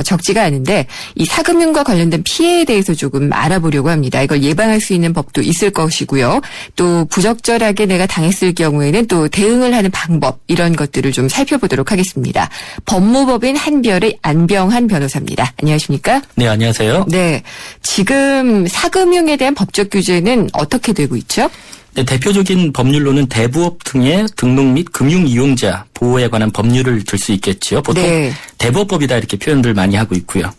[SPEAKER 2] 적지가 않은데 이 사금융과 관련된 피해에 대해서 조금 알아보려고 합니다. 이걸 예방할 수 있는 법도 있을 것이고요. 또 부적절하게 내가 당했을 경우에는 또 대응을 하는 방법 이런 것들을 좀 살펴보도록 하겠습니다. 법무법인 한별의 안병한 변호사입니다. 안녕하십니까?
[SPEAKER 17] 네, 안녕하세요.
[SPEAKER 2] 네, 지금 사금융에 대한 법적 규제는 어떻게 되고 있죠?
[SPEAKER 17] 네, 대표적인 법률로는 대부업 등의 등록 및 금융 이용자 보호에 관한 법률을 들 수 있겠죠. 보통 대부업법이다 이렇게 표현들 많이 하고 있고요.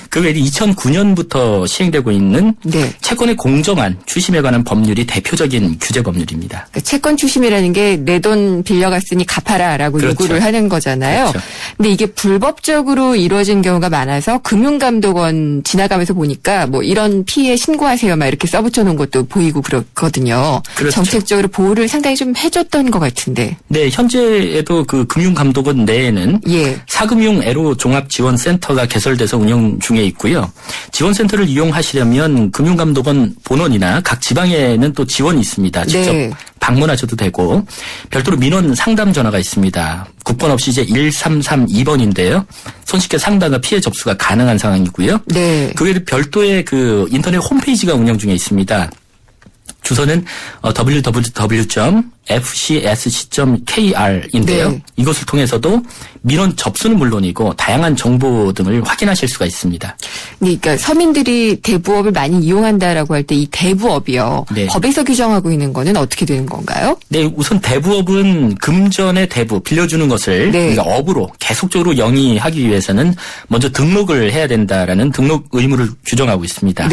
[SPEAKER 17] 그 외에 2009년부터 시행되고 있는 채권의 공정한 추심에 관한 법률이 대표적인 규제 법률입니다.
[SPEAKER 2] 그러니까 채권 추심이라는 게 내 돈 빌려갔으니 갚아라라고 요구를 하는 거잖아요. 근데 이게 불법적으로 이루어진 경우가 많아서 금융감독원 지나가면서 보니까 뭐 이런 피해 신고하세요 막 이렇게 써붙여 놓은 것도 보이고 그렇거든요. 정책적으로 보호를 상당히 좀 해줬던 것 같은데.
[SPEAKER 17] 네, 현재에도 그 금융감독원 내에는 사금융 애로 종합지원센터가 개설돼서 운영 중에 있고요. 지원센터를 이용하시려면 금융감독원 본원이나 각 지방에는 또 지원이 있습니다. 직접 방문하셔도 되고 별도로 민원 상담 전화가 있습니다. 국번 없이 이제 1332번인데요. 손쉽게 상담과 피해 접수가 가능한 상황이고요. 그 외에도 별도의 그 인터넷 홈페이지가 운영 중에 있습니다. 주소는 www.fcsc.kr인데요. 이것을 통해서도 민원 접수는 물론이고 다양한 정보 등을 확인하실 수가 있습니다.
[SPEAKER 2] 그러니까 서민들이 대부업을 많이 이용한다라고 할 때 이 대부업이요. 법에서 규정하고 있는 거는 어떻게 되는 건가요?
[SPEAKER 17] 네, 우선 대부업은 금전의 대부, 빌려주는 것을 그러니까 업으로 계속적으로 영위하기 위해서는 먼저 등록을 해야 된다라는 등록 의무를 규정하고 있습니다.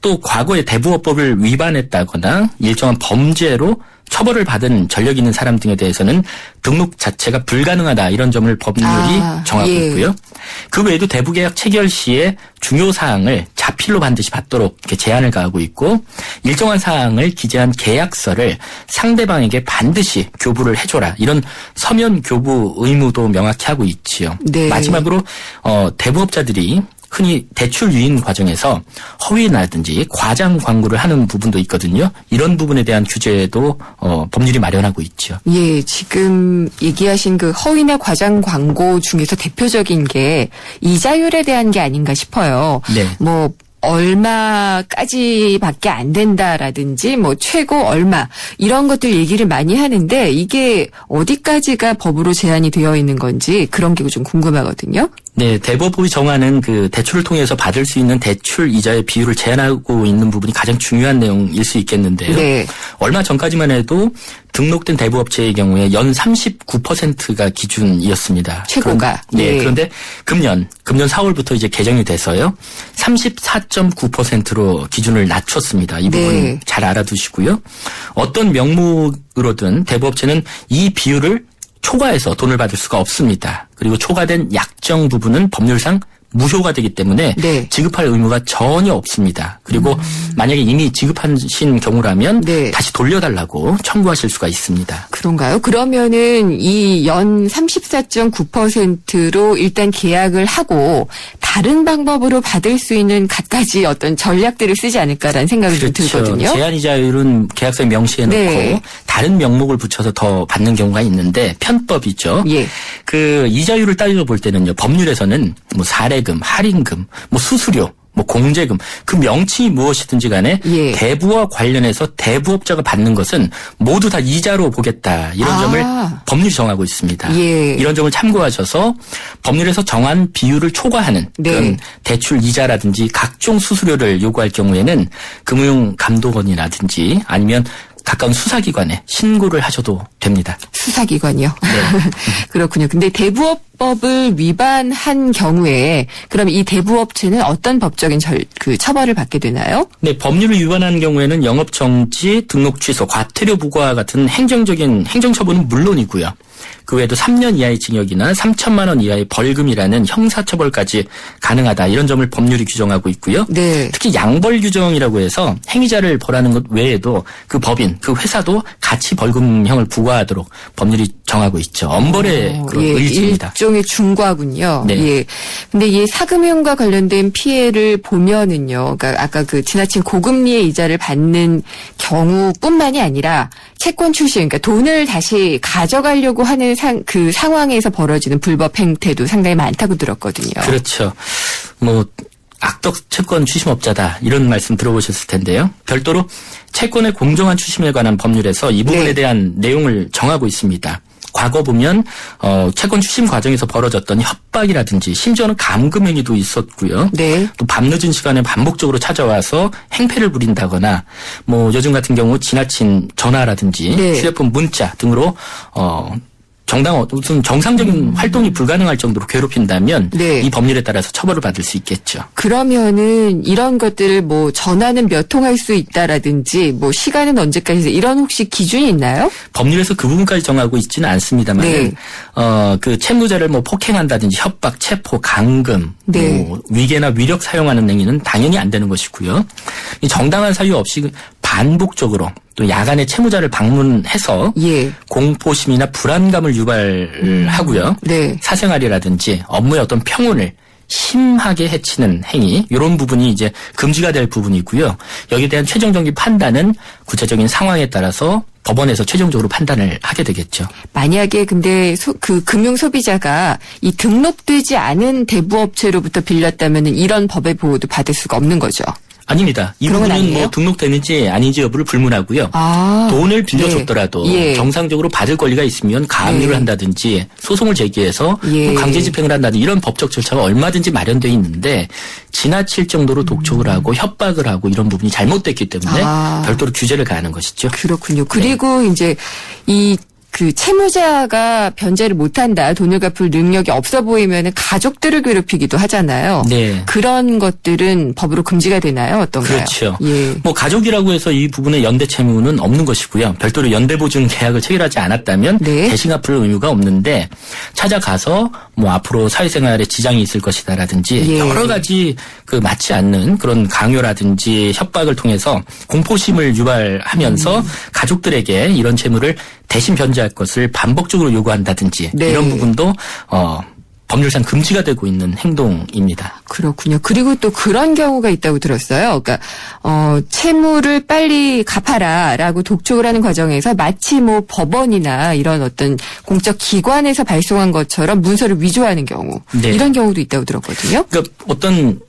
[SPEAKER 17] 또 과거에 대부업법을 위반했다거나 일정한 범죄로 처벌을 받은 전력이 있는 사람 등에 대해서는 등록 자체가 불가능하다 이런 점을 법률이 정하고 있고요. 그 외에도 대부계약 체결 시에 중요 사항을 자필로 반드시 받도록 이렇게 제한을 가하고 있고 일정한 사항을 기재한 계약서를 상대방에게 반드시 교부를 해줘라 이런 서면 교부 의무도 명확히 하고 있지요. 마지막으로 대부업자들이 흔히 대출 유인 과정에서 허위나든지 과장 광고를 하는 부분도 있거든요. 이런 부분에 대한 규제도 법률이 마련하고 있죠.
[SPEAKER 2] 예, 지금 얘기하신 그 허위나 과장 광고 중에서 대표적인 게 이자율에 대한 게 아닌가 싶어요.
[SPEAKER 17] 네.
[SPEAKER 2] 뭐 얼마까지밖에 안 된다라든지 뭐 최고 얼마 이런 것들 얘기를 많이 하는데 이게 어디까지가 법으로 제한이 되어 있는 건지 그런 게 좀 궁금하거든요.
[SPEAKER 17] 네, 대법원이 정하는 그 대출을 통해서 받을 수 있는 대출 이자의 비율을 제한하고 있는 부분이 가장 중요한 내용일 수 있겠는데요.
[SPEAKER 2] 네.
[SPEAKER 17] 얼마 전까지만 해도 등록된 대부업체의 경우에 연 39%가 기준이었습니다.
[SPEAKER 2] 최고가.
[SPEAKER 17] 네.
[SPEAKER 2] 네.
[SPEAKER 17] 그런데 금년 4월부터 이제 개정이 돼서요. 34.9%로 기준을 낮췄습니다. 이 부분
[SPEAKER 2] 네.
[SPEAKER 17] 잘 알아두시고요. 어떤 명목으로든 대부업체는 이 비율을 초과해서 돈을 받을 수가 없습니다. 그리고 초과된 약정 부분은 법률상 무효가 되기 때문에
[SPEAKER 2] 네.
[SPEAKER 17] 지급할 의무가 전혀 없습니다. 그리고 만약에 이미 지급하신 경우라면
[SPEAKER 2] 네.
[SPEAKER 17] 다시 돌려달라고 청구하실 수가 있습니다.
[SPEAKER 2] 그런가요? 그러면은 이 연 34.9%로 일단 계약을 하고 다른 방법으로 받을 수 있는 갖가지 어떤 전략들을 쓰지 않을까라는 생각이 좀 들거든요.
[SPEAKER 17] 제한이자율은 계약서에 명시해놓고
[SPEAKER 2] 네.
[SPEAKER 17] 다른 명목을 붙여서 더 받는 경우가 있는데 편법이죠.
[SPEAKER 2] 예.
[SPEAKER 17] 그 이자율을 따져볼 때는요. 법률에서는 뭐 사례금, 할인금, 뭐 수수료, 뭐 공제금 그 명칭이 무엇이든지 간에
[SPEAKER 2] 예.
[SPEAKER 17] 대부와 관련해서 대부업자가 받는 것은 모두 다 이자로 보겠다. 이런 점을 법률이 정하고 있습니다.
[SPEAKER 2] 예.
[SPEAKER 17] 이런 점을 참고하셔서 법률에서 정한 비율을 초과하는 그런
[SPEAKER 2] 네.
[SPEAKER 17] 대출 이자라든지 각종 수수료를 요구할 경우에는 금융감독원이라든지 아니면 가까운 수사기관에 신고를 하셔도 됩니다.
[SPEAKER 2] 수사기관이요?
[SPEAKER 17] 네.
[SPEAKER 2] 그렇군요. 근데 대부업법을 위반한 경우에 그럼 이 대부업체는 어떤 법적인 처벌을 받게 되나요?
[SPEAKER 17] 네, 법률을 위반한 경우에는 영업정지, 등록 취소, 과태료 부과와 같은 행정적인 행정처분은 물론이고요. 그 외에도 3년 이하의 징역이나 3천만 원 이하의 벌금이라는 형사처벌까지 가능하다. 이런 점을 법률이 규정하고 있고요.
[SPEAKER 2] 네.
[SPEAKER 17] 특히 양벌 규정이라고 해서 행위자를 벌하는 것 외에도 그 법인, 그 회사도 같이 벌금형을 부과하도록 법률이 정하고 있죠. 엄벌의 그런
[SPEAKER 2] 예,
[SPEAKER 17] 의지입니다.
[SPEAKER 2] 일종의 중과군요.
[SPEAKER 17] 네.
[SPEAKER 2] 예. 근데 이 사금융과 관련된 피해를 보면은요. 그러니까 아까 그 지나친 고금리의 이자를 받는 경우뿐만이 아니라 채권 출시, 그러니까 돈을 다시 가져가려고 하는 그 상황에서 벌어지는 불법 행태도 상당히 많다고 들었거든요.
[SPEAKER 17] 그렇죠. 뭐 악덕 채권 추심업자다 이런 말씀 들어보셨을 텐데요. 별도로 채권의 공정한 추심에 관한 법률에서 이 부분에
[SPEAKER 2] 네.
[SPEAKER 17] 대한 내용을 정하고 있습니다. 과거 보면 채권 추심 과정에서 벌어졌던 협박이라든지 심지어는 감금 행위도 있었고요.
[SPEAKER 2] 네.
[SPEAKER 17] 또 밤늦은 시간에 반복적으로 찾아와서 행패를 부린다거나 뭐 요즘 같은 경우 지나친 전화라든지
[SPEAKER 2] 네.
[SPEAKER 17] 휴대폰 문자 등으로 무슨 정상적인 활동이 불가능할 정도로 괴롭힌다면
[SPEAKER 2] 네.
[SPEAKER 17] 이 법률에 따라서 처벌을 받을 수 있겠죠.
[SPEAKER 2] 그러면은 이런 것들을 뭐 전화는 몇 통 할 수 있다라든지 뭐 시간은 언제까지 이런 혹시 기준이 있나요?
[SPEAKER 17] 법률에서 그 부분까지 정하고 있지는 않습니다만
[SPEAKER 2] 네.
[SPEAKER 17] 그 채무자를 뭐 폭행한다든지 협박, 체포, 감금,
[SPEAKER 2] 네.
[SPEAKER 17] 뭐 위계나 위력 사용하는 행위는 당연히 안 되는 것이고요. 이 정당한 사유 없이 반복적으로 또 야간에 채무자를 방문해서
[SPEAKER 2] 예.
[SPEAKER 17] 공포심이나 불안감을 유발하고요.
[SPEAKER 2] 네.
[SPEAKER 17] 사생활이라든지 업무의 어떤 평온을 심하게 해치는 행위 이런 부분이 이제 금지가 될 부분이고요. 여기에 대한 최종적인 판단은 구체적인 상황에 따라서 법원에서 최종적으로 판단을 하게 되겠죠.
[SPEAKER 2] 만약에 근데 그 금융 소비자가 이 등록되지 않은 대부업체로부터 빌렸다면은 이런 법의 보호도 받을 수가 없는 거죠.
[SPEAKER 17] 아닙니다. 이
[SPEAKER 2] 그런 건
[SPEAKER 17] 부분은
[SPEAKER 2] 아니에요?
[SPEAKER 17] 뭐 등록되는지 아닌지 여부를 불문하고요. 돈을 빌려줬더라도
[SPEAKER 2] 네. 예.
[SPEAKER 17] 정상적으로 받을 권리가 있으면 가압류를
[SPEAKER 2] 네.
[SPEAKER 17] 한다든지 소송을 제기해서
[SPEAKER 2] 예.
[SPEAKER 17] 강제 집행을 한다든지 이런 법적 절차가 얼마든지 마련되어 있는데 지나칠 정도로 독촉을 하고 협박을 하고 이런 부분이 잘못됐기 때문에 별도로 규제를 가하는 것이죠.
[SPEAKER 2] 그렇군요. 그리고 이제 그 채무자가 변제를 못한다, 돈을 갚을 능력이 없어 보이면 가족들을 괴롭히기도 하잖아요.
[SPEAKER 17] 네.
[SPEAKER 2] 그런 것들은 법으로 금지가 되나요? 어떤가요?
[SPEAKER 17] 그렇죠.
[SPEAKER 2] 예.
[SPEAKER 17] 뭐 가족이라고 해서 이 부분에 연대 채무는 없는 것이고요. 별도로 연대 보증 계약을 체결하지 않았다면
[SPEAKER 2] 네.
[SPEAKER 17] 대신 갚을 의무가 없는데 찾아가서 뭐 앞으로 사회생활에 지장이 있을 것이다라든지
[SPEAKER 2] 예.
[SPEAKER 17] 여러 가지 그 맞지 않는 그런 강요라든지 협박을 통해서 공포심을 유발하면서 가족들에게 이런 채무를 대신 변제할 것을 반복적으로 요구한다든지
[SPEAKER 2] 네.
[SPEAKER 17] 이런 부분도 법률상 금지가 되고 있는 행동입니다.
[SPEAKER 2] 그렇군요. 그리고 또 그런 경우가 있다고 들었어요. 그러니까 채무를 빨리 갚아라라고 독촉을 하는 과정에서 마치 뭐 법원이나 이런 어떤 공적 기관에서 발송한 것처럼 문서를 위조하는 경우
[SPEAKER 17] 네.
[SPEAKER 2] 이런 경우도 있다고 들었거든요.
[SPEAKER 17] 그러니까 어떤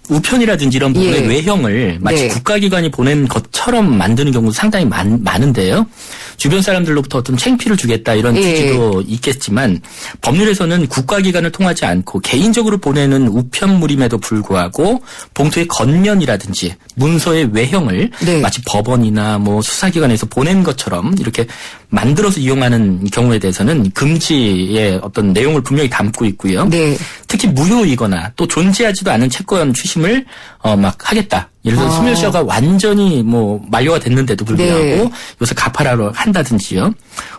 [SPEAKER 17] 우편이라든지 이런 부분의
[SPEAKER 2] 예.
[SPEAKER 17] 외형을 마치
[SPEAKER 2] 네.
[SPEAKER 17] 국가기관이 보낸 것처럼 만드는 경우도 상당히 많은데요. 주변 사람들로부터 어떤 창피를 주겠다 이런
[SPEAKER 2] 예.
[SPEAKER 17] 취지도 있겠지만 법률에서는 국가기관을 통하지 않고 개인적으로 보내는 우편물임에도 불구하고 봉투의 겉면이라든지 문서의 외형을
[SPEAKER 2] 네.
[SPEAKER 17] 마치 법원이나 뭐 수사기관에서 보낸 것처럼 이렇게 만들어서 이용하는 경우에 대해서는 금지의 어떤 내용을 분명히 담고 있고요.
[SPEAKER 2] 네.
[SPEAKER 17] 특히 무효이거나 또 존재하지도 않은 채권 추심을 막 하겠다. 예를 들어 소멸시효가 완전히 뭐 만료가 됐는데도 불구하고
[SPEAKER 2] 네.
[SPEAKER 17] 요새 갚아라로 한다든지요.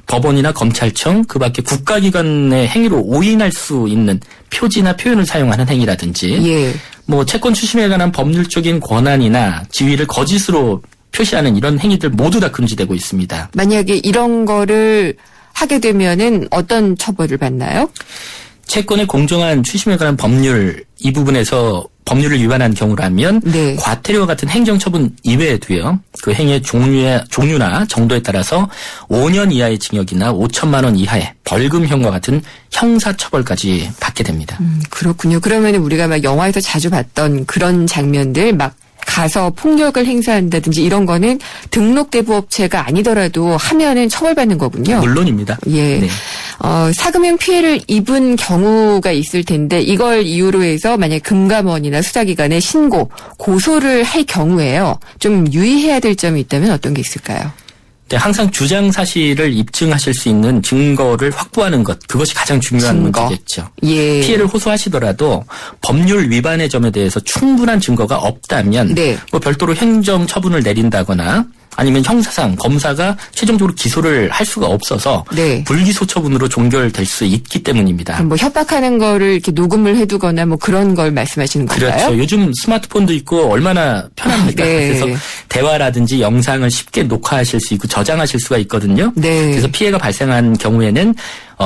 [SPEAKER 17] 법원이나 검찰청 그밖에 국가기관의 행위로 오인할 수 있는 표지나 표현을 사용하는 행위라든지
[SPEAKER 2] 예.
[SPEAKER 17] 뭐 채권 추심에 관한 법률적인 권한이나 지위를 거짓으로 표시하는 이런 행위들 모두 다 금지되고 있습니다.
[SPEAKER 2] 만약에 이런 거를 하게 되면은 어떤 처벌을 받나요?
[SPEAKER 17] 채권의 공정한 추심에 관한 법률 이 부분에서 법률을 위반한 경우라면
[SPEAKER 2] 네.
[SPEAKER 17] 과태료와 같은 행정처분 이외에도요. 그 행위의 종류나 정도에 따라서 5년 이하의 징역이나 5천만 원 이하의 벌금형과 같은 형사처벌까지 받게 됩니다.
[SPEAKER 2] 그렇군요. 그러면 우리가 막 영화에서 자주 봤던 그런 장면들 막 가서 폭력을 행사한다든지 이런 거는 등록 대부업체가 아니더라도 하면은 처벌받는 거군요.
[SPEAKER 17] 물론입니다.
[SPEAKER 2] 예.
[SPEAKER 17] 네.
[SPEAKER 2] 사금융 피해를 입은 경우가 있을 텐데 이걸 이유로 해서 만약 금감원이나 수사기관에 신고, 고소를 할 경우에요. 좀 유의해야 될 점이 있다면 어떤 게 있을까요?
[SPEAKER 17] 네, 항상 주장 사실을 입증하실 수 있는 증거를 확보하는 것, 그것이 가장 중요한
[SPEAKER 2] 증거.
[SPEAKER 17] 문제겠죠.
[SPEAKER 2] 예.
[SPEAKER 17] 피해를 호소하시더라도 법률 위반의 점에 대해서 충분한 증거가 없다면
[SPEAKER 2] 네.
[SPEAKER 17] 뭐 별도로 행정 처분을 내린다거나 아니면 형사상 검사가 최종적으로 기소를 할 수가 없어서
[SPEAKER 2] 네.
[SPEAKER 17] 불기소 처분으로 종결될 수 있기 때문입니다.
[SPEAKER 2] 그럼 뭐 협박하는 거를 이렇게 녹음을 해두거나 뭐 그런 걸 말씀하시는 건가요?
[SPEAKER 17] 그렇죠. 요즘 스마트폰도 있고 얼마나 편합니까?
[SPEAKER 2] 네.
[SPEAKER 17] 그래서 대화라든지 영상을 쉽게 녹화하실 수 있고 저장하실 수가 있거든요.
[SPEAKER 2] 네.
[SPEAKER 17] 그래서 피해가 발생한 경우에는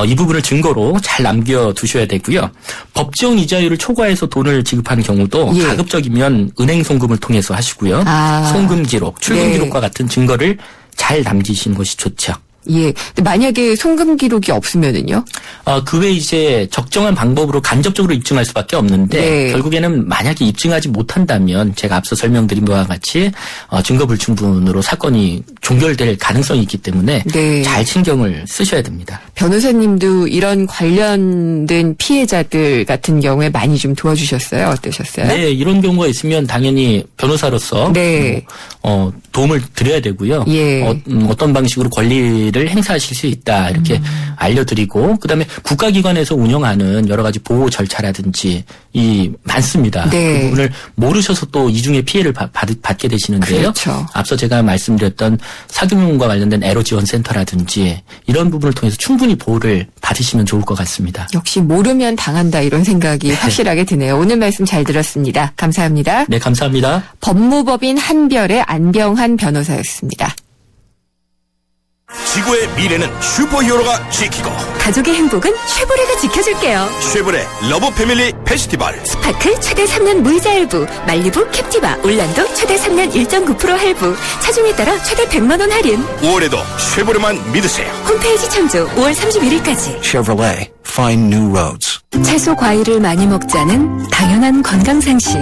[SPEAKER 17] 이 부분을 증거로 잘 남겨두셔야 되고요. 법정 이자율을 초과해서 돈을 지급하는 경우도
[SPEAKER 2] 예.
[SPEAKER 17] 가급적이면 은행 송금을 통해서 하시고요. 송금 기록, 출금
[SPEAKER 2] 네.
[SPEAKER 17] 기록과 같은 증거를 잘 남기시는 것이 좋죠.
[SPEAKER 2] 예. 근데 만약에 송금 기록이 없으면은요?
[SPEAKER 17] 그 외에 이제 적정한 방법으로 간접적으로 입증할 수밖에 없는데
[SPEAKER 2] 네.
[SPEAKER 17] 결국에는 만약에 입증하지 못한다면 제가 앞서 설명드린 바와 같이 증거 불충분으로 사건이 종결될 가능성이 있기 때문에
[SPEAKER 2] 네.
[SPEAKER 17] 잘 신경을 쓰셔야 됩니다.
[SPEAKER 2] 변호사님도 이런 관련된 피해자들 같은 경우에 많이 좀 도와주셨어요? 어떠셨어요?
[SPEAKER 17] 네, 이런 경우가 있으면 당연히 변호사로서
[SPEAKER 2] 네.
[SPEAKER 17] 도움을 드려야 되고요.
[SPEAKER 2] 예.
[SPEAKER 17] 어떤 방식으로 권리를 행사하실 수 있다 이렇게 알려드리고 그다음에 국가기관에서 운영하는 여러 가지 보호 절차라든지 많습니다.
[SPEAKER 2] 네.
[SPEAKER 17] 그 부분을 모르셔서 또 이중에 피해를 받게 되시는데요.
[SPEAKER 2] 그렇죠.
[SPEAKER 17] 앞서 제가 말씀드렸던 사금융과 관련된 애로 지원 센터라든지 이런 부분을 통해서 충분히 보호를 받으시면 좋을 것 같습니다.
[SPEAKER 2] 역시 모르면 당한다 이런 생각이 확실하게 드네요. 오늘 말씀 잘 들었습니다. 감사합니다.
[SPEAKER 17] 네, 감사합니다.
[SPEAKER 2] 법무법인 한별의 안병한 변호사였습니다.
[SPEAKER 15] 지구의 미래는 슈퍼히어로가 지키고
[SPEAKER 1] 가족의 행복은 쉐보레가 지켜줄게요.
[SPEAKER 15] 쉐보레 러브 패밀리 페스티벌
[SPEAKER 1] 스파클 최대 3년 무이자 할부, 말리부, 캡티바, 올란도 최대 3년 1.9% 할부, 차종에 따라 최대 100만 원 할인.
[SPEAKER 15] 5월에도 쉐보레만 믿으세요.
[SPEAKER 1] 홈페이지 참조 5월 31일까지.
[SPEAKER 5] Chevrolet, find new roads.
[SPEAKER 1] 채소 과일을 많이 먹자는 당연한 건강 상식.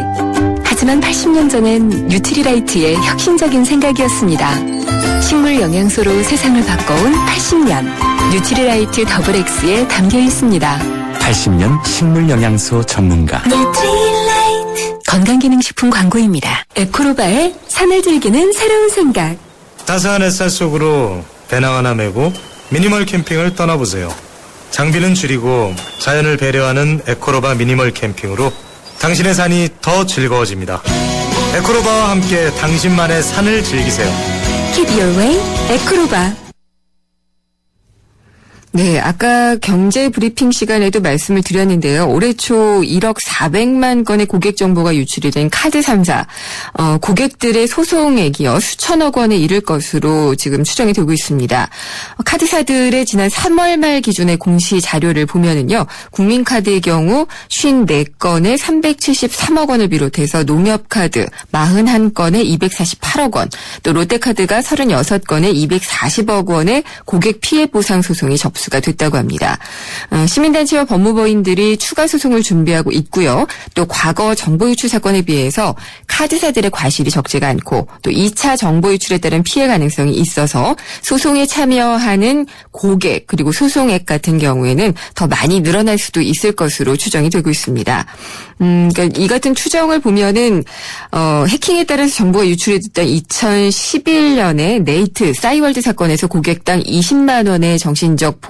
[SPEAKER 1] 하지만 80년 전엔 뉴트리라이트의 혁신적인 생각이었습니다. 식물 영양소로 세상을 바꿔온 80년 뉴트리라이트 더블 X에 담겨 있습니다.
[SPEAKER 18] 80년 식물 영양소 전문가.
[SPEAKER 1] 뉴트리라이트 건강기능식품 광고입니다. 에코로바의 산을 즐기는 새로운 생각.
[SPEAKER 19] 따스한 햇살 속으로 배낭 하나 메고 미니멀 캠핑을 떠나보세요. 장비는 줄이고 자연을 배려하는 에코로바 미니멀 캠핑으로 당신의 산이 더 즐거워집니다. 에코로바와 함께 당신만의 산을 즐기세요.
[SPEAKER 1] Keep your way, 에코로바.
[SPEAKER 2] 네, 아까 경제 브리핑 시간에도 말씀을 드렸는데요. 올해 초 1억 400만 건의 고객 정보가 유출이 된 카드 3사. 고객들의 소송액이요 수천억 원에 이를 것으로 지금 추정이 되고 있습니다. 카드사들의 지난 3월 말 기준의 공시 자료를 보면은요. 국민카드의 경우 54건에 373억 원을 비롯해서 농협카드 41건에 248억 원, 또 롯데카드가 36건에 240억 원의 고객 피해 보상 소송이 접수가 됐다고 합니다. 시민단체와 법무법인들이 추가 소송을 준비하고 있고요. 또 과거 정보 유출 사건에 비해서 카드사들의 과실이 적지가 않고 또 2차 정보 유출에 따른 피해 가능성이 있어서 소송에 참여하는 고객 그리고 소송액 같은 경우에는 더 많이 늘어날 수도 있을 것으로 추정이 되고 있습니다. 그러니까 이 같은 추정을 보면은 해킹에 따라서 정보가 유출이 됐던 2011년에 네이트 싸이월드 사건에서 고객당 20만 원의 정신적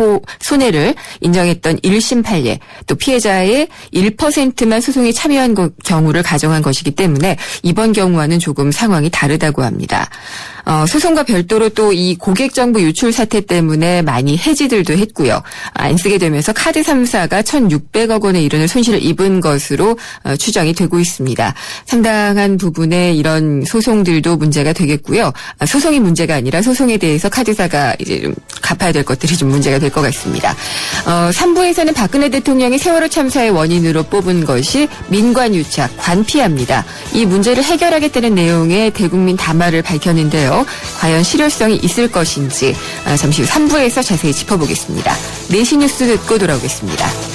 [SPEAKER 2] 손해를 인정했던 1심 판례, 또 피해자의 1%만 소송에 참여한 경우를 가정한 것이기 때문에 이번 경우와는 조금 상황이 다르다고 합니다. 소송과 별도로 또 이 고객 정보 유출 사태 때문에 많이 해지들도 했고요. 안 쓰게 되면서 카드 3사가 1,600억 원에 이르는 손실을 입은 것으로 추정이 되고 있습니다. 상당한 부분의 이런 소송들도 문제가 되겠고요. 소송이 문제가 아니라 소송에 대해서 카드사가 이제 좀 갚아야 될 것들이 좀 문제가 될 것 같습니다. 3부에서는 박근혜 대통령이 세월호 참사의 원인으로 뽑은 것이 민관 유착, 관피합니다. 이 문제를 해결하겠다는 내용의 대국민 담화를 밝혔는데요. 과연 실효성이 있을 것인지 잠시 후 3부에서 자세히 짚어보겠습니다. 4시 뉴스 듣고 돌아오겠습니다.